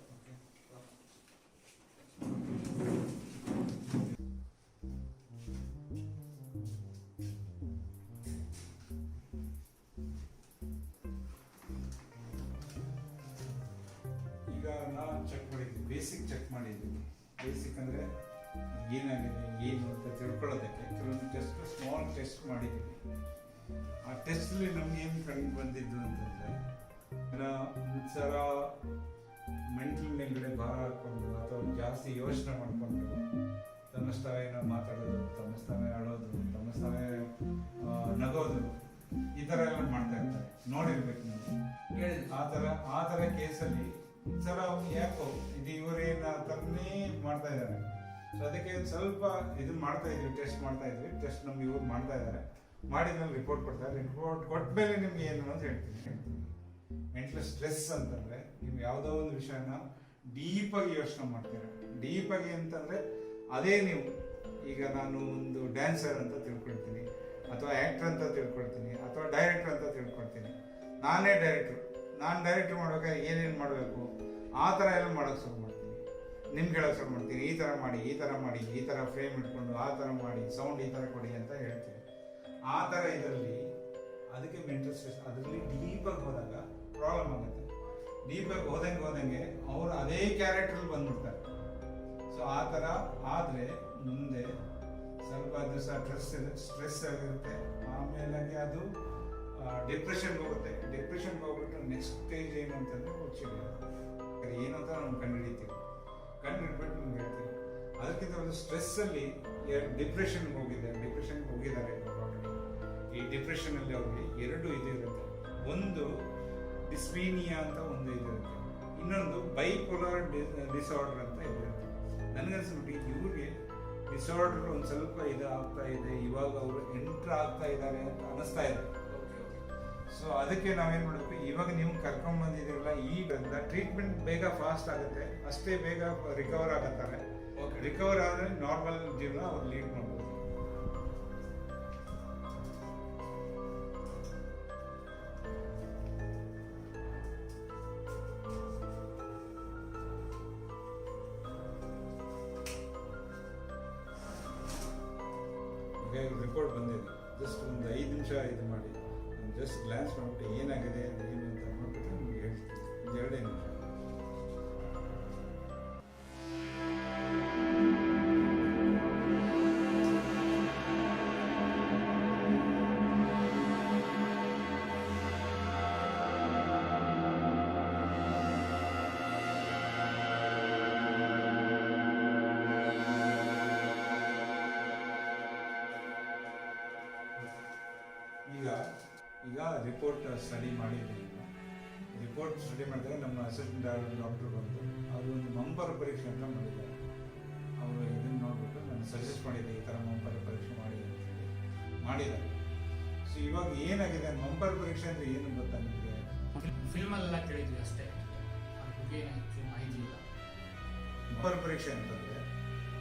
ಈಗ ನಾನು ಚೆಕ್ ಮಾಡಿದ್ದೀನಿ ಬೇಸಿಕ್ ಮಾಡಿದ್ದೀನಿ ಬೇಸಿಕ್ ಅಂದರೆ ಏನಾಗಿದೆ ಏನು ಅಂತ ತಿಳ್ಕೊಳ್ಳೋದಕ್ಕೆ ಕೆಲವೊಂದು ಸ್ಮಾಲ್ ಟೆಸ್ಟ್ ಮಾಡಿದ್ದೀವಿ ಆ ಟೆಸ್ಟಲ್ಲಿ ನಮ್ಗೆ ಏನು ಕಂಡು ಬಂದಿದ್ದು ಅಂತಂದರೆ ಒಂಥರ ಮೆಂಟಲ್ ಮೇಲ್ಗಡೆ ಭಾರ ಹಾಕ್ಕೊಂಡು ಅಥವಾ ಜಾಸ್ತಿ ಯೋಚನೆ ಮಾಡಿಕೊಂಡು ತಮ್ಮಸ್ತಾವೇ ಮಾತಾಡೋದು ತಮ್ಮಸ್ತಾವೇ ಅಳೋದು ತಮ್ಮಸ್ತಾವೇ ನಗೋದು ಈ ಥರ ಎಲ್ಲ ಮಾಡ್ತಾ ಇರ್ತಾರೆ ನೋಡಿರ್ಬೇಕು ನಾವು ಆ ಥರ ಕೇಸಲ್ಲಿ ಸರ್ ಅವ್ನು ಯಾಕೋ ಇದು ಇವರೇನು ಥರನೇ ಮಾಡ್ತಾ ಇದ್ದಾರೆ ಸೊ ಅದಕ್ಕೆ ಸ್ವಲ್ಪ ಇದು ಮಾಡ್ತಾ ಇದ್ವಿ ಟೆಸ್ಟ್ ನಮ್ಗೆ ಇವ್ರು ಮಾಡ್ತಾ ಇದ್ದಾರೆ ಮಾಡಿದ್ಮೇಲೆ ರಿಪೋರ್ಟ್ ಕೊಡ್ತಾರೆ ರಿಪೋರ್ಟ್ ಕೊಟ್ಟ ಮೇಲೆ ನಿಮ್ಗೆ ಏನು ಅಂತ ಹೇಳ್ತೀನಿ ಮೆಂಟಲ್ ಸ್ಟ್ರೆಸ್ ಅಂತಂದರೆ ನೀವು ಯಾವುದೋ ಒಂದು ವಿಷಯನ ಡೀಪಾಗಿ ಯೋಚನೆ ಮಾಡ್ತೀರ ಡೀಪಾಗಿ ಅಂತಂದರೆ ಅದೇ ನೀವು ಈಗ ನಾನು ಒಂದು ಡ್ಯಾನ್ಸರ್ ಅಂತ ತಿಳ್ಕೊಳ್ತೀನಿ ಅಥವಾ ಆ್ಯಕ್ಟರ್ ಅಂತ ತಿಳ್ಕೊಳ್ತೀನಿ ಅಥವಾ ಡೈರೆಕ್ಟರ್ ಅಂತ ತಿಳ್ಕೊಳ್ತೀನಿ ನಾನೇ ಡೈರೆಕ್ಟ್ರು ನಾನು ಡೈರೆಕ್ಟ್ ಮಾಡ್ಬೇಕಾದ್ರೆ ಏನೇನು ಮಾಡಬೇಕು ಆ ಥರ ಎಲ್ಲ ಮಾಡೋಕ್ಕೆ ಶುರು ಮಾಡ್ತೀನಿ. ನಿಮ್ಗೆ ಹೇಳೋಕ್ಕೆ ಶುರು ಮಾಡ್ತೀನಿ, ಈ ಥರ ಮಾಡಿ, ಈ ಥರ ಮಾಡಿ, ಈ ಥರ ಫ್ರೇಮ್ ಇಟ್ಕೊಂಡು ಆ ಥರ ಮಾಡಿ, ಸೌಂಡ್ ಈ ಥರ ಕೊಡಿ ಅಂತ ಹೇಳ್ತೀನಿ. ಆ ಥರ ಇದರಲ್ಲಿ ಅದಕ್ಕೆ ಮೆಂಟಲ್ ಸ್ಟ್ರೆಸ್, ಅದರಲ್ಲಿ ಡೀಪಾಗಿ ಹೋದಾಗ ಪ್ರಾಬ್ಲಮ್ ಆಗುತ್ತೆ. ಡೀಪಾಗಿ ಹೋದಂಗೆ ಅವರು ಅದೇ ಕ್ಯಾರೆಕ್ಟ್ರಲ್ಲಿ ಬಂದ್ಬಿಡ್ತಾರೆ. ಸೊ ಆ ಥರ ಆದರೆ ಮುಂದೆ ಸ್ವಲ್ಪ ದಿವಸ ಸ್ಟ್ರೆಸ್ ಆಗಿರುತ್ತೆ. ಆಮೇಲೆ ಅದು ಡಿಪ್ರೆಷನ್ಗೆ ಹೋಗುತ್ತೆ. ಡಿಪ್ರೆಷನ್ಗೆ ಹೋಗ್ಬಿಟ್ಟು ನೆಕ್ಸ್ಟ್ ಸ್ಟೇಜ್ ಏನು ಅಂತಂದರೆ ಹುಚ್ಚಿಗೆ ಏನು ಅಂತ ನಾವು ಕಂಡುಹಿಡಿತೀವಿ. ಕಂಡುಹಿಡ್ಬಿಟ್ಟು ನಮ್ಗೆ ಹೇಳ್ತೀವಿ. ಅದಕ್ಕಿಂತ ಒಂದು ಸ್ಟ್ರೆಸ್ಸಲ್ಲಿ ಡಿಪ್ರೆಷನ್ಗೆ ಹೋಗಿದ್ದಾರೆ ಆಲ್ರೆಡಿ. ಈ ಡಿಪ್ರೆಷನಲ್ಲಿ ಅವ್ರಿಗೆ 2 ಇದು ಇರುತ್ತೆ. ಒಂದು ಡಿಸ್ಪೀನಿಯಾ ಅಂತ ಒಂದು ಇದಿರುತ್ತೆ, ಇನ್ನೊಂದು ಬೈಪೋಲಾರ್ ಡಿಸಾರ್ಡರ್ ಅಂತ ಇದಿರುತ್ತೆ. ನನಗನ್ಸ್ಬಿಟ್ಟು ಇವ್ರಿಗೆ ಡಿಸಾರ್ಡರ್ ಒಂದು ಸ್ವಲ್ಪ ಇದು ಆಗ್ತಾ ಇದೆ, ಇವಾಗ ಅವರು ಎಂಟ್ರ್ ಆಗ್ತಾ ಇದ್ದಾರೆ ಅಂತ ಅನಿಸ್ತಾ ಇದೆ. ಸೊ ಅದಕ್ಕೆ ನಾವೇನು ಮಾಡಬೇಕು, ಇವಾಗ ನೀವು ಕರ್ಕೊಂಡು ಬಂದಿದ್ದೀರಲ್ಲ, ಈಗ ಟ್ರೀಟ್ಮೆಂಟ್ ಬೇಗ ಫಾಸ್ಟ್ ಆಗುತ್ತೆ, ಅಷ್ಟೇ ಬೇಗ ರಿಕವರ್ ಆಗುತ್ತಾರೆ. ರಿಕವರ್ ಆದರೆ ನಾರ್ಮಲ್ ಜೀವನ ಅವ್ರು ಲೀಡ್ ಮಾಡ್ಬೋದು. ರಿಪೋರ್ಟ್ ಬಂದಿದೆ, ಜಸ್ಟ್ ಒಂದು 5 ನಿಮಿಷ ಇದು ಮಾಡಿ ಜಸ್ಟ್ ಗ್ಲಾನ್ಸ್ ಮಾಡಿಬಿಟ್ಟು ಏನಾಗಿದೆ ಏನು ಅಂತ ನೋಡ್ಬಿಟ್ಟು ನಿಮ್ಗೆ ಹೇಳ್ತೀನಿ. 2 ನಿಮಿಷ. ಈಗ ರಿಪೋರ್ಟ್ ಸ್ಟಡಿ ಮಾಡಿದ್ದೀನಿ. ರಿಪೋರ್ಟ್ ಸ್ಟಡಿ ಮಾಡಿದಾಗ ನಮ್ಮ ಅಸಿಸ್ಟೆಂಟ್ ಡಾಕ್ಟರ್ ಬಂದು ಅವರು ಒಂದು ಮಂಪರ್ ಪರೀಕ್ಷೆ ಅಂತ ಮಾಡಿದ್ದಾರೆ. ಅವರು ಇದನ್ನು ನೋಡ್ಬಿಟ್ಟು ನಾನು ಸಜೆಸ್ಟ್ ಮಾಡಿದ್ದೆ, ಈ ಥರ ಮಂಪರ್ ಪರೀಕ್ಷೆ ಮಾಡಿ ಅಂತ ಹೇಳಿ ಮಾಡಿದ್ದಾರೆ. ಸೊ ಇವಾಗ ಏನಾಗಿದೆ, ಮಂಪರ್ ಪರೀಕ್ಷೆ ಅಂದರೆ ಏನು ಗೊತ್ತಾ ನಿಮಗೆ? ಫಿಲ್ಮಲ್ಲೆಲ್ಲ ಕೇಳಿದ್ವಿ ಅಷ್ಟೇ, ಅದ್ರ ಬಗ್ಗೆ ಹೆಚ್ಚು ಮಾಹಿತಿ ಇಲ್ಲ. ಮಂಪರ್ ಪರೀಕ್ಷೆ ಅಂತಂದರೆ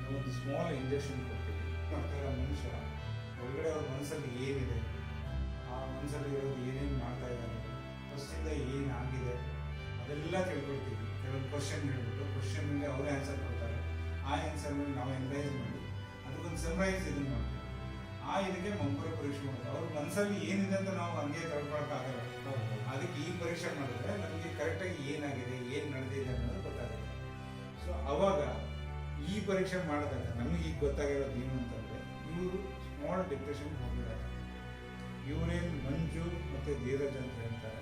ನಾವು ಒಂದು ಸ್ಮಾಲ್ ಇಂಜೆಕ್ಷನ್ ಕೊಡ್ತೀವಿ. ಮಾಡ್ತಾರೆ ಮನುಷ್ಯ ಒಳಗಡೆ ಅವ್ರ ಮನಸ್ಸಲ್ಲಿ ಏನಿದೆ, ಆ ಮನಸ್ಸಲ್ಲಿ ಇರೋದು ಏನೇನು ಮಾಡ್ತಾ ಇದ್ದಾರೆ, ಫಸ್ಟಿಂದ ಏನಾಗಿದೆ ಅದೆಲ್ಲ ತಿಳ್ಕೊಳ್ತೀವಿ. ಕೆಲವೊಂದು ಕ್ವಶನ್ ಹೇಳ್ಬಿಟ್ಟು ಕ್ವಶನ್ಗೆ ಅವರೇ ಆನ್ಸರ್ ಕೊಡ್ತಾರೆ. ಆ ಆನ್ಸರ್ ಮೇಲೆ ನಾವು ಎನಲೈಸ್ ಮಾಡಿ ಅದಕ್ಕೊಂದು ಸಮ್ರೈಸ್ ಇದನ್ನು ಮಾಡ್ತೀವಿ. ಆ ಇದಕ್ಕೆ ಮಂಪರ ಪರೀಕ್ಷೆ ಮಾಡೋದು. ಅವ್ರ ಮನಸ್ಸಲ್ಲಿ ಏನಿದೆ ಅಂತ ನಾವು ಹಂಗೆ ತಿಳ್ಕೊಳಕ್ಕಾಗಲ್ಲ. ಅದಕ್ಕೆ ಈ ಪರೀಕ್ಷೆ ಮಾಡಿದ್ರೆ ನಮಗೆ ಕರೆಕ್ಟಾಗಿ ಏನಾಗಿದೆ, ಏನು ನಡೆದಿದೆ ಅನ್ನೋದು ಗೊತ್ತಾಗುತ್ತೆ. ಸೊ ಅವಾಗ ಈ ಪರೀಕ್ಷೆ ಮಾಡಿದಾಗ ನಮಗೆ ಈಗ ಗೊತ್ತಾಗಿರೋದು ಏನು ಅಂತಂದರೆ, ಇವರು ಸ್ಮಾಲ್ ಡಿಪ್ರೆಷನ್ಗೆ ಹೋಗಿದ್ದಾರೆ. ಇವರೇನು ಮಂಜು ಮತ್ತು ಧೀರಜ್ ಅಂತ ಹೇಳ್ತಾರೆ.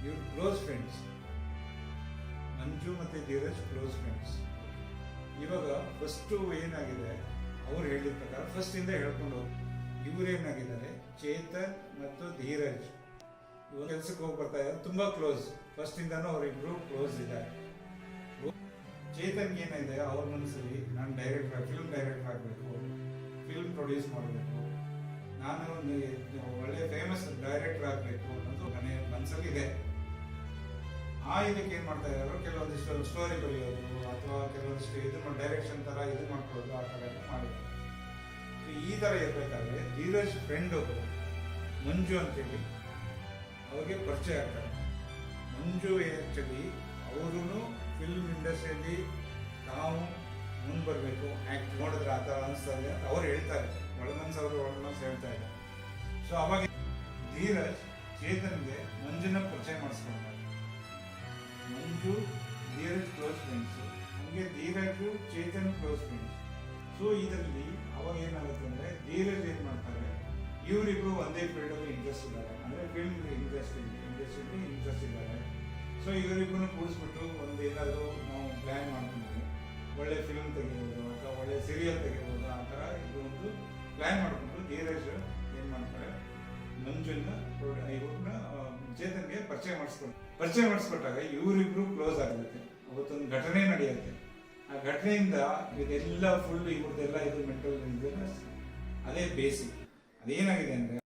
ಇವ್ರು ಕ್ಲೋಸ್ ಫ್ರೆಂಡ್ಸ್. ಮಂಜು ಮತ್ತು ಧೀರಜ್ ಕ್ಲೋಸ್ ಫ್ರೆಂಡ್ಸ್. ಇವಾಗ ಫಸ್ಟು ಏನಾಗಿದೆ, ಅವ್ರು ಹೇಳಿದ ಪ್ರಕಾರ ಫಸ್ಟಿಂದ ಹೇಳ್ಕೊಂಡು ಹೋಗಿ ಇವರೇನಾಗಿದ್ದಾರೆ, ಚೇತನ್ ಮತ್ತು ಧೀರಜ್ ಇವಾಗ ಕೆಲ್ಸಕ್ಕೆ ಹೋಗಿ ಬರ್ತಾ ಇದ್ದಾರೆ, ತುಂಬ ಕ್ಲೋಸ್. ಫಸ್ಟಿಂದನೂ ಅವರಿಬ್ಬರು ಕ್ಲೋಸ್ ಇದ್ದಾರೆ. ಚೇತನ್ಗೆ ಏನಿದೆ, ಅವ್ರ ಮನಸ್ಸಲ್ಲಿ ನಾನು ಫಿಲ್ಮ್ ಡೈರೆಕ್ಟರ್ ಆಗಬೇಕು, ಫಿಲ್ಮ್ ಪ್ರೊಡ್ಯೂಸ್ ಮಾಡಬೇಕು, ನಾನು ಒಳ್ಳೆ ಫೇಮಸ್ ಡೈರೆಕ್ಟರ್ ಆಗಬೇಕು ಅನ್ನೋದು ಮನಸ್ಸಲ್ಲಿ ಇದೆ. ಆ ಇದಕ್ಕೆ ಏನು ಮಾಡ್ತಾ ಇದ್ದಾರೆ, ಕೆಲವೊಂದಿಷ್ಟು ಸ್ಟೋರಿ ಬರೆಯೋದು ಅಥವಾ ಕೆಲವೊಂದಿಷ್ಟು ಇದನ್ನು ಡೈರೆಕ್ಷನ್ ಥರ ಇದು ಮಾಡ್ಕೊಳ್ಳೋದು, ಆ ಥರ ಎಲ್ಲ ಮಾಡಿದ್ರು. ಈ ಥರ ಇರಬೇಕಾದ್ರೆ ಧೀರಜ್ ಫ್ರೆಂಡ್ ಒಬ್ಬರು ಮಂಜು ಅಂತೇಳಿ ಅವ್ರಿಗೆ ಪರಿಚಯ ಆಗ್ತಾರೆ. ಮಂಜು ಆ್ಯಕ್ಚುಲಿ ಅವರು ಫಿಲ್ಮ್ ಇಂಡಸ್ಟ್ರಿಯಲ್ಲಿ ತಾವು ಮುಂದೆ ಬರಬೇಕು, ಆ್ಯಕ್ಟ್ ನೋಡಿದ್ರೆ ಆ ಥರ ಅನಿಸ್ತದೆ ಅಂತ ಅವ್ರು ಹೇಳ್ತಾರೆ. ಒಳಮನ್ಸು ಹೇಳ್ತಾ ಇದ್ದಾರೆ. ಸೊ ಅವಾಗ ಧೀರಜ್ ಚೇತನ್ಗೆ ಮಂಜುನ ಪರಿಚಯ ಮಾಡಿಸ್ಕೊಂಡ್ರೆ, ಮಂಜು ಧೀರಜ್ ಕ್ಲೋಸ್ ಫ್ರೆಂಡ್ಸು, ಹಂಗೆ ಧೀರಜು ಚೇತನ್ ಕ್ಲೋಸ್ ಫ್ರೆಂಡ್ಸ್. ಸೊ ಇದರಲ್ಲಿ ಅವಾಗ ಏನಾಗುತ್ತೆ ಅಂದರೆ, ಧೀರಜ್ ಏನು ಮಾಡ್ತಾರೆ, ಇವರಿಬ್ರು ಒಂದೇ ಫೀಲ್ಡಲ್ಲಿ ಇಂಟ್ರೆಸ್ಟ್ ಇದ್ದಾರೆ, ಅಂದರೆ ಫಿಲ್ಮ್ ಇಂಡಸ್ಟ್ರಿಯಲ್ಲಿ ಇಂಟ್ರೆಸ್ಟ್ ಇದ್ದಾರೆ. ಸೊ ಇವರಿಬ್ಬರು ಕೂಡಿಸ್ಬಿಟ್ಟು ಒಂದು ಏನಾದರೂ ನಾವು ಪ್ಲ್ಯಾನ್ ಮಾಡ್ಕೊಂಡ್ವಿ, ಒಳ್ಳೆ ಫಿಲ್ಮ್ ತೆಗಿಬೋದು ಅಥವಾ ಒಳ್ಳೆ ಸೀರಿಯಲ್ ತೆಗಿಬೋದು, ಆ ಥರ ಇದು ಒಂದು ಪ್ಲ್ಯಾನ್ ಮಾಡಿಕೊಂಡು ಧೀರಜ್ ಏನು ಮಾಡ್ತಾರೆ, ಮಂಜುನ ಇವ್ರನ್ನ ಚೇತನ್ಗೆ ಪರಿಚಯ ಮಾಡಿಸ್ಕೊಟ್ಟಾಗ ಇವರಿಬ್ರು ಕ್ಲೋಸ್ ಆಗುತ್ತೆ. ಅವತ್ತೊಂದು ಘಟನೆ ನಡೆಯುತ್ತೆ. ಆ ಘಟನೆಯಿಂದ ಇದೆಲ್ಲ ಫುಲ್ ಇವ್ರದ್ದೆಲ್ಲ ಇದು ಮೆಂಟಲ್ ಅದೇ ಬೇಸಿಕ್. ಅದೇನಾಗಿದೆ ಅಂದರೆ,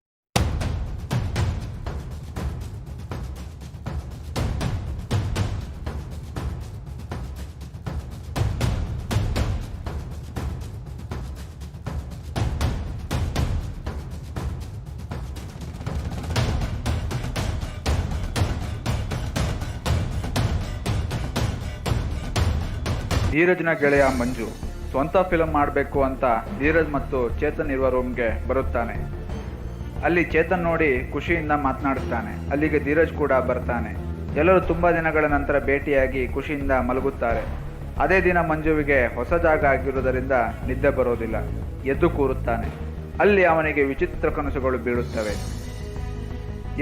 ಧೀರಜ್ನ ಗೆಳೆಯ ಮಂಜು ಸ್ವಂತ ಫಿಲಮ್ ಮಾಡಬೇಕು ಅಂತ ಧೀರಜ್ ಮತ್ತು ಚೇತನ್ ಇರುವ ರೂಮ್ಗೆ ಬರುತ್ತಾನೆ. ಅಲ್ಲಿ ಚೇತನ್ ನೋಡಿ ಖುಷಿಯಿಂದ ಮಾತನಾಡುತ್ತಾನೆ. ಅಲ್ಲಿಗೆ ಧೀರಜ್ ಕೂಡ ಬರ್ತಾನೆ. ಎಲ್ಲರೂ ತುಂಬ ದಿನಗಳ ನಂತರ ಭೇಟಿಯಾಗಿ ಖುಷಿಯಿಂದ ಮಲಗುತ್ತಾರೆ. ಅದೇ ದಿನ ಮಂಜುವಿಗೆ ಹೊಸ ಜಾಗ ಆಗಿರುವುದರಿಂದ ನಿದ್ದೆ ಬರೋದಿಲ್ಲ. ಎದ್ದು ಕೂರುತ್ತಾನೆ. ಅಲ್ಲಿ ಅವನಿಗೆ ವಿಚಿತ್ರ ಕನಸುಗಳು ಬೀಳುತ್ತವೆ.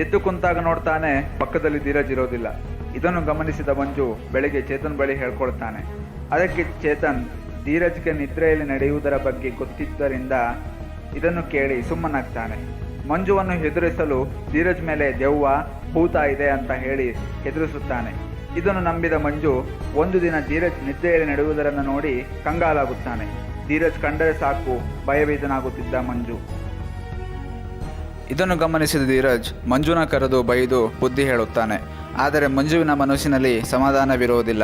ಎದ್ದು ಕುಂತಾಗ ನೋಡ್ತಾನೆ, ಪಕ್ಕದಲ್ಲಿ ಧೀರಜ್ ಇರೋದಿಲ್ಲ. ಇದನ್ನು ಗಮನಿಸಿದ ಮಂಜು ಬೆಳಿಗ್ಗೆ ಚೇತನ್ ಬಳಿ ಹೇಳ್ಕೊಳ್ತಾನೆ. ಅದಕ್ಕೆ ಚೇತನ್ ಧೀರಜ್ಗೆ ನಿದ್ರೆಯಲ್ಲಿ ನಡೆಯುವುದರ ಬಗ್ಗೆ ಗೊತ್ತಿದ್ದರಿಂದ ಇದನ್ನು ಕೇಳಿ ಸುಮ್ಮನಾಗ್ತಾನೆ. ಮಂಜುವನ್ನು ಹೆದರಿಸಲು ಧೀರಜ್ ಮೇಲೆ ದೆವ್ವ ಭೂತ ಇದೆ ಅಂತ ಹೇಳಿ ಹೆದರಿಸುತ್ತಾನೆ. ಇದನ್ನು ನಂಬಿದ ಮಂಜು ಒಂದು ದಿನ ಧೀರಜ್ ನಿದ್ರೆಯಲ್ಲಿ ನಡೆಯುವುದನ್ನು ನೋಡಿ ಕಂಗಾಲಾಗುತ್ತಾನೆ. ಧೀರಜ್ ಕಂಡರೆ ಸಾಕು ಭಯಭೀತನಾಗುತ್ತಿದ್ದ ಮಂಜು. ಇದನ್ನು ಗಮನಿಸಿದ ಧೀರಜ್ ಮಂಜುನ ಕರೆದು ಬೈದು ಬುದ್ಧಿ ಹೇಳುತ್ತಾನೆ. ಆದರೆ ಮಂಜುವಿನ ಮನಸ್ಸಿನಲ್ಲಿ ಸಮಾಧಾನವಿರುವುದಿಲ್ಲ.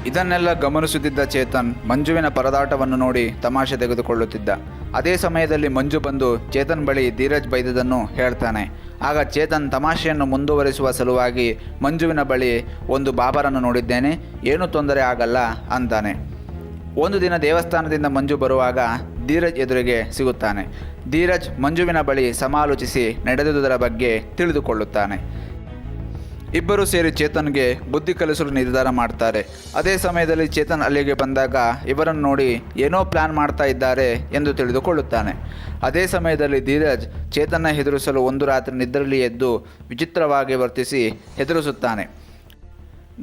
ಇದನ್ನೆಲ್ಲ ಗಮನಿಸುತ್ತಿದ್ದ ಚೇತನ್ ಮಂಜುವಿನ ಪರದಾಟವನ್ನು ನೋಡಿ ತಮಾಷೆ ತೆಗೆದುಕೊಳ್ಳುತ್ತಿದ್ದ. ಅದೇ ಸಮಯದಲ್ಲಿ ಮಂಜು ಬಂದು ಚೇತನ್ ಬಳಿ ಧೀರಜ್ ಬೈದದನ್ನು ಹೇಳ್ತಾನೆ. ಆಗ ಚೇತನ್ ತಮಾಷೆಯನ್ನು ಮುಂದುವರಿಸುವ ಸಲುವಾಗಿ ಮಂಜುವಿನ ಬಳಿ ಒಂದು ಬಾಬರನ್ನು ನೋಡಿದ್ದೇನೆ, ಏನೂ ತೊಂದರೆ ಆಗಲ್ಲ ಅಂತಾನೆ. ಒಂದು ದಿನ ದೇವಸ್ಥಾನದಿಂದ ಮಂಜು ಬರುವಾಗ ಧೀರಜ್ ಎದುರಿಗೆ ಸಿಗುತ್ತಾನೆ. ಧೀರಜ್ ಮಂಜುವಿನ ಬಳಿ ಸಮಾಲೋಚಿಸಿ ನಡೆದುದರ ಬಗ್ಗೆ ತಿಳಿದುಕೊಳ್ಳುತ್ತಾನೆ. ಇಬ್ಬರು ಸೇರಿ ಚೇತನ್ಗೆ ಬುದ್ಧಿ ಕಲಿಸಲು ನಿರ್ಧಾರ ಮಾಡ್ತಾರೆ. ಅದೇ ಸಮಯದಲ್ಲಿ ಚೇತನ್ ಅಲ್ಲಿಗೆ ಬಂದಾಗ ಇವರನ್ನು ನೋಡಿ ಏನೋ ಪ್ಲಾನ್ ಮಾಡ್ತಾ ಇದ್ದಾರೆ ಎಂದು ತಿಳಿದುಕೊಳ್ಳುತ್ತಾನೆ. ಅದೇ ಸಮಯದಲ್ಲಿ ಧೀರಜ್ ಚೇತನ್ನ ಹೆದರಿಸಲು ಒಂದು ರಾತ್ರಿ ನಿದ್ರೆಯಲ್ಲಿ ಎದ್ದು ವಿಚಿತ್ರವಾಗಿ ವರ್ತಿಸಿ ಹೆದರಿಸುತ್ತಾನೆ.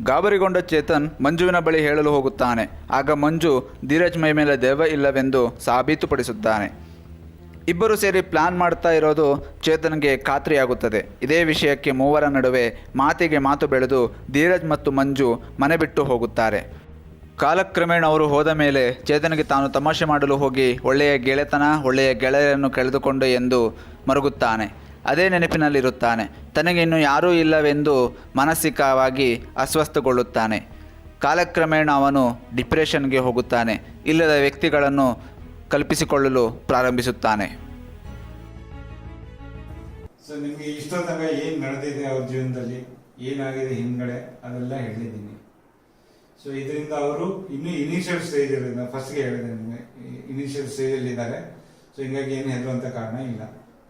ಗಾಬರಿಗೊಂಡ ಚೇತನ್ ಮಂಜುವಿನ ಬಳಿ ಹೇಳಲು ಹೋಗುತ್ತಾನೆ. ಆಗ ಮಂಜು ಧೀರಜ್ ಮೈ ಮೇಲೆ ದೆವ್ವ ಇಲ್ಲವೆಂದು ಸಾಬೀತುಪಡಿಸುತ್ತಾನೆ. ಇಬ್ಬರು ಸೇರಿ ಪ್ಲಾನ್ ಮಾಡ್ತಾ ಇರೋದು ಚೇತನ್ಗೆ ಖಾತ್ರಿಯಾಗುತ್ತದೆ. ಇದೇ ವಿಷಯಕ್ಕೆ ಮೂವರ ನಡುವೆ ಮಾತಿಗೆ ಮಾತು ಬೆಳೆದು ಧೀರಜ್ ಮತ್ತು ಮಂಜು ಮನೆ ಬಿಟ್ಟು ಹೋಗುತ್ತಾರೆ. ಕಾಲಕ್ರಮೇಣ ಅವರು ಹೋದ ಮೇಲೆ ಚೇತನ್ಗೆ ತಾನು ತಮಾಷೆ ಮಾಡಲು ಹೋಗಿ ಒಳ್ಳೆಯ ಗೆಳೆತನ ಒಳ್ಳೆಯ ಗೆಳೆಯರನ್ನು ಕಳೆದುಕೊಂಡು ಎಂದು ಮರುಗುತ್ತಾನೆ. ಅದೇ ನೆನಪಿನಲ್ಲಿರುತ್ತಾನೆ. ತನಗೆ ಇನ್ನು ಯಾರೂ ಇಲ್ಲವೆಂದು ಮಾನಸಿಕವಾಗಿ ಅಸ್ವಸ್ಥಗೊಳ್ಳುತ್ತಾನೆ. ಕಾಲಕ್ರಮೇಣ ಅವನು ಡಿಪ್ರೆಷನ್ಗೆ ಹೋಗುತ್ತಾನೆ. ಇಲ್ಲದ ವ್ಯಕ್ತಿಗಳನ್ನು ಕಲ್ಪಿಸಿಕೊಳ್ಳಲು ಪ್ರಾರಂಭಿಸುತ್ತಾನೆ. ಸೊ ನಿಮಗೆ ಇಷ್ಟೊತ್ತಂಗ ಏನು ನಡೆದಿದೆ ಅವ್ರ ಜೀವನದಲ್ಲಿ, ಏನಾಗಿದೆ ಹಿಂದ್ಗಡೆ, ಅದೆಲ್ಲ ಹೇಳಿದ್ದೀನಿ. ಸೊ ಇದರಿಂದ ಅವರು ಇನ್ನೂ ಇನಿಷಿಯಲ್ ಸ್ಟೇಜಲ್ಲಿಂದ ಫಸ್ಟ್ಗೆ ಹೇಳಿದೆ ನಿಮಗೆ, ಇನಿಷಿಯಲ್ ಸ್ಟೇಜಲ್ಲಿ ಇದ್ದಾರೆ. ಸೊ ಹಿಂಗಾಗಿ ಏನು ಹೆದರುವಂಥ ಕಾರಣ ಇಲ್ಲ.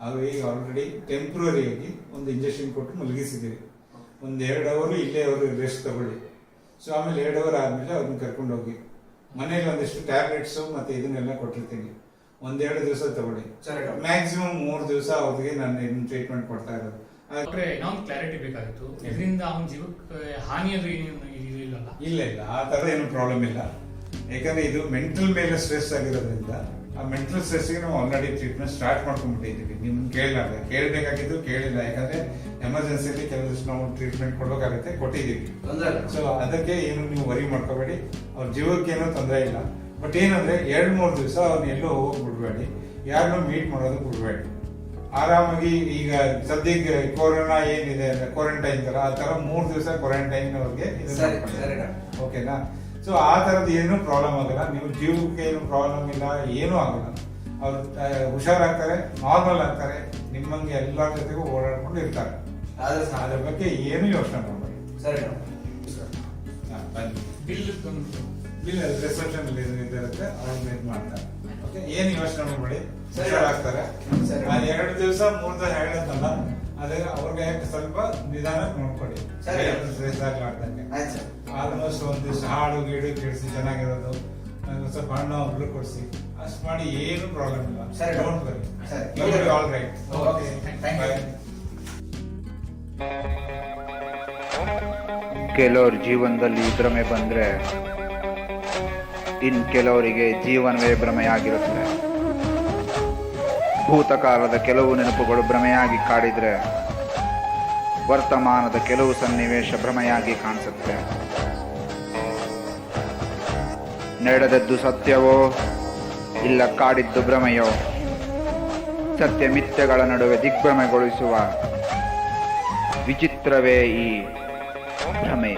ಅವರು ಈಗ ಆಲ್ರೆಡಿ ಟೆಂಪ್ರರಿಯಾಗಿ ಒಂದು ಇಂಜೆಕ್ಷನ್ ಕೊಟ್ಟು ಮಲಗಿಸಿದ್ದೀವಿ. ಒಂದು 2 ಅವರ್ ಇಲ್ಲೇ ಅವರು ರೆಸ್ಟ್ ತಗೊಳ್ಳಿ. ಸೊ ಆಮೇಲೆ 2 ಅವರ್ ಆದಮೇಲೆ ಅವ್ರನ್ನ ಕರ್ಕೊಂಡು ಹೋಗಿ ಮನೇಲಿ ಒಂದಿಷ್ಟು ಟ್ಯಾಬ್ಲೆಟ್ಸು ಮತ್ತು ಇದನ್ನೆಲ್ಲ ಕೊಟ್ಟಿರ್ತೀನಿ. 1-2 ದಿವಸ ತಗೊಳ್ಳಿ. ಮ್ಯಾಕ್ಸಿಮಮ್ 3 ದಿವಸ ಅವ್ರಿಗೆ ನಾನು ಇದನ್ನ ಟ್ರೀಟ್ಮೆಂಟ್ ಕೊಡ್ತಾ ಇರೋದು. ಇನ್ನೊಂದು ಕ್ಲಾರಿಟಿ ಬೇಕಾಗಿತ್ತು. ಇದರಿಂದ ಅವನ ಜೀವಕ್ಕೆ ಹಾನಿ ಅದು ಇಲ್ಲ ಆ ಥರ ಏನು ಪ್ರಾಬ್ಲಮ್ ಇಲ್ಲ. ಯಾಕಂದ್ರೆ ಇದು ಮೆಂಟಲ್ ಮೇಲೆ ಸ್ಟ್ರೆಸ್ ಆಗಿರೋದ್ರಿಂದ ಆ ಮೆಂಟಲ್ ಸ್ಟ್ರೆಸ್ಗೆ ನಾವು ಆಲ್ರೆಡಿ ಟ್ರೀಟ್ಮೆಂಟ್ ಸ್ಟಾರ್ಟ್ ಮಾಡ್ಕೊಂಡ್ಬಿಟ್ಟಿದ್ದೀವಿ. ನಿಮ್ಗೆ ಕೇಳಬೇಕಾಗಿದ್ದು ಕೇಳಿಲ್ಲ. ಯಾಕಂದ್ರೆ ಎಮರ್ಜೆನ್ಸಿಯಲ್ಲಿ ಕೆಲವಷ್ಟು ನಾವು ಟ್ರೀಟ್ಮೆಂಟ್ ಕೊಡಬೇಕಾಗುತ್ತೆ, ಕೊಟ್ಟಿದ್ದೀವಿ. ಸೊ ಅದಕ್ಕೆ ಏನು ನೀವು ವರಿ ಮಾಡ್ಕೋಬೇಡಿ. ಅವ್ರ ಜೀವಕ್ಕೆ ಏನೂ ತೊಂದರೆ ಇಲ್ಲ. ಬಟ್ ಏನಂದ್ರೆ 2-3 ದಿವಸ ಅವ್ರನ್ನ ಎಲ್ಲೂ ಹೋಗೋಕೆ ಬಿಡಬೇಡಿ, ಯಾರನ್ನೂ ಮೀಟ್ ಮಾಡೋದು ಬಿಡಬೇಡಿ. ಆರಾಮಾಗಿ ಈಗ ಸದ್ಯಕ್ಕೆ ಕೊರೋನಾ ಏನಿದೆ ಅಂದ್ರೆ ಕ್ವಾರಂಟೈನ್ ತರ ಆ ತರ 3 ದಿವಸ ಕ್ವಾರಂಟೈನ್ ಅವ್ರಿಗೆ ಓಕೆನಾ. ಸೊ ಆ ಥರದ್ದು ಏನೂ ಪ್ರಾಬ್ಲಮ್ ಆಗಲ್ಲ. ನೀವು ಜೀವಕ್ಕೆ ಏನು ಪ್ರಾಬ್ಲಮ್ ಇಲ್ಲ, ಏನೂ ಆಗಲ್ಲ. ಅವ್ರು ಹುಷಾರಾಗ್ತಾರೆ, ನಾರ್ಮಲ್ ಆಗ್ತಾರೆ, ನಿಮ್ಮಂಗೆ ಎಲ್ಲರ ಜೊತೆಗೂ ಓಡಾಡ್ಕೊಂಡು ಇರ್ತಾರೆ. ಅದ್ರ ಬಗ್ಗೆ ಏನು ಯೋಚನೆ ಮಾಡಬೇಡಿ. ಬಿಲ್ ರಿಸೆಪ್ಷನ್ ಇರುತ್ತೆ, ಅವ್ರು ಇದು ಮಾಡ್ತಾರೆ. ಓಕೆ, ಏನು ಯೋಚನೆ ಮಾಡಬೇಡಿ, ಹುಷಾರಾಗ್ತಾರೆ. 2 ದಿವಸ 3 ದಿವಸ ಹೇಳೋದಲ್ಲ, ಅದೇ ಅವ್ರಿಗೆ ಸ್ವಲ್ಪ ನಿಧಾನ ನೋಡ್ಕೊಳ್ಳಿ. ಆಲ್ಮೋಸ್ಟ್ 1 ದಿವಸ ಹಾಡು ಗೀಡು ಕೇಳಿಸಿ ಚೆನ್ನಾಗಿರೋದು, ಸ್ವಲ್ಪ ಹಣ್ಣು ಒಬ್ರು ಕೊಡಿಸಿ, ಅಷ್ಟು ಮಾಡಿ ಏನು ಪ್ರಾಬ್ಲಮ್ ಇಲ್ಲ. Don't worry, all right. ಕೆಲವ್ರ ಜೀವನದಲ್ಲಿ ಭ್ರಮೆ ಬಂದ್ರೆ ಇನ್ ಕೆಲವರಿಗೆ ಜೀವನವೇ ಭ್ರಮೆಯಾಗಿರುತ್ತೆ. ಭೂತಕಾಲದ ಕೆಲವು ನೆನಪುಗಳು ಭ್ರಮೆಯಾಗಿ ಕಾಡಿದ್ರೆ ವರ್ತಮಾನದ ಕೆಲವು ಸನ್ನಿವೇಶ ಭ್ರಮೆಯಾಗಿ ಕಾಣಿಸುತ್ತೆ. ನಡೆದದ್ದು ಸತ್ಯವೋ ಇಲ್ಲ ಕಾಡಿದ್ದು ಭ್ರಮೆಯೋ, ಸತ್ಯ ಮಿಥ್ಯಗಳ ನಡುವೆ ದಿಗ್ಭ್ರಮೆಗೊಳಿಸುವ ವಿಚಿತ್ರವೇ ಈ ಭ್ರಮೆ.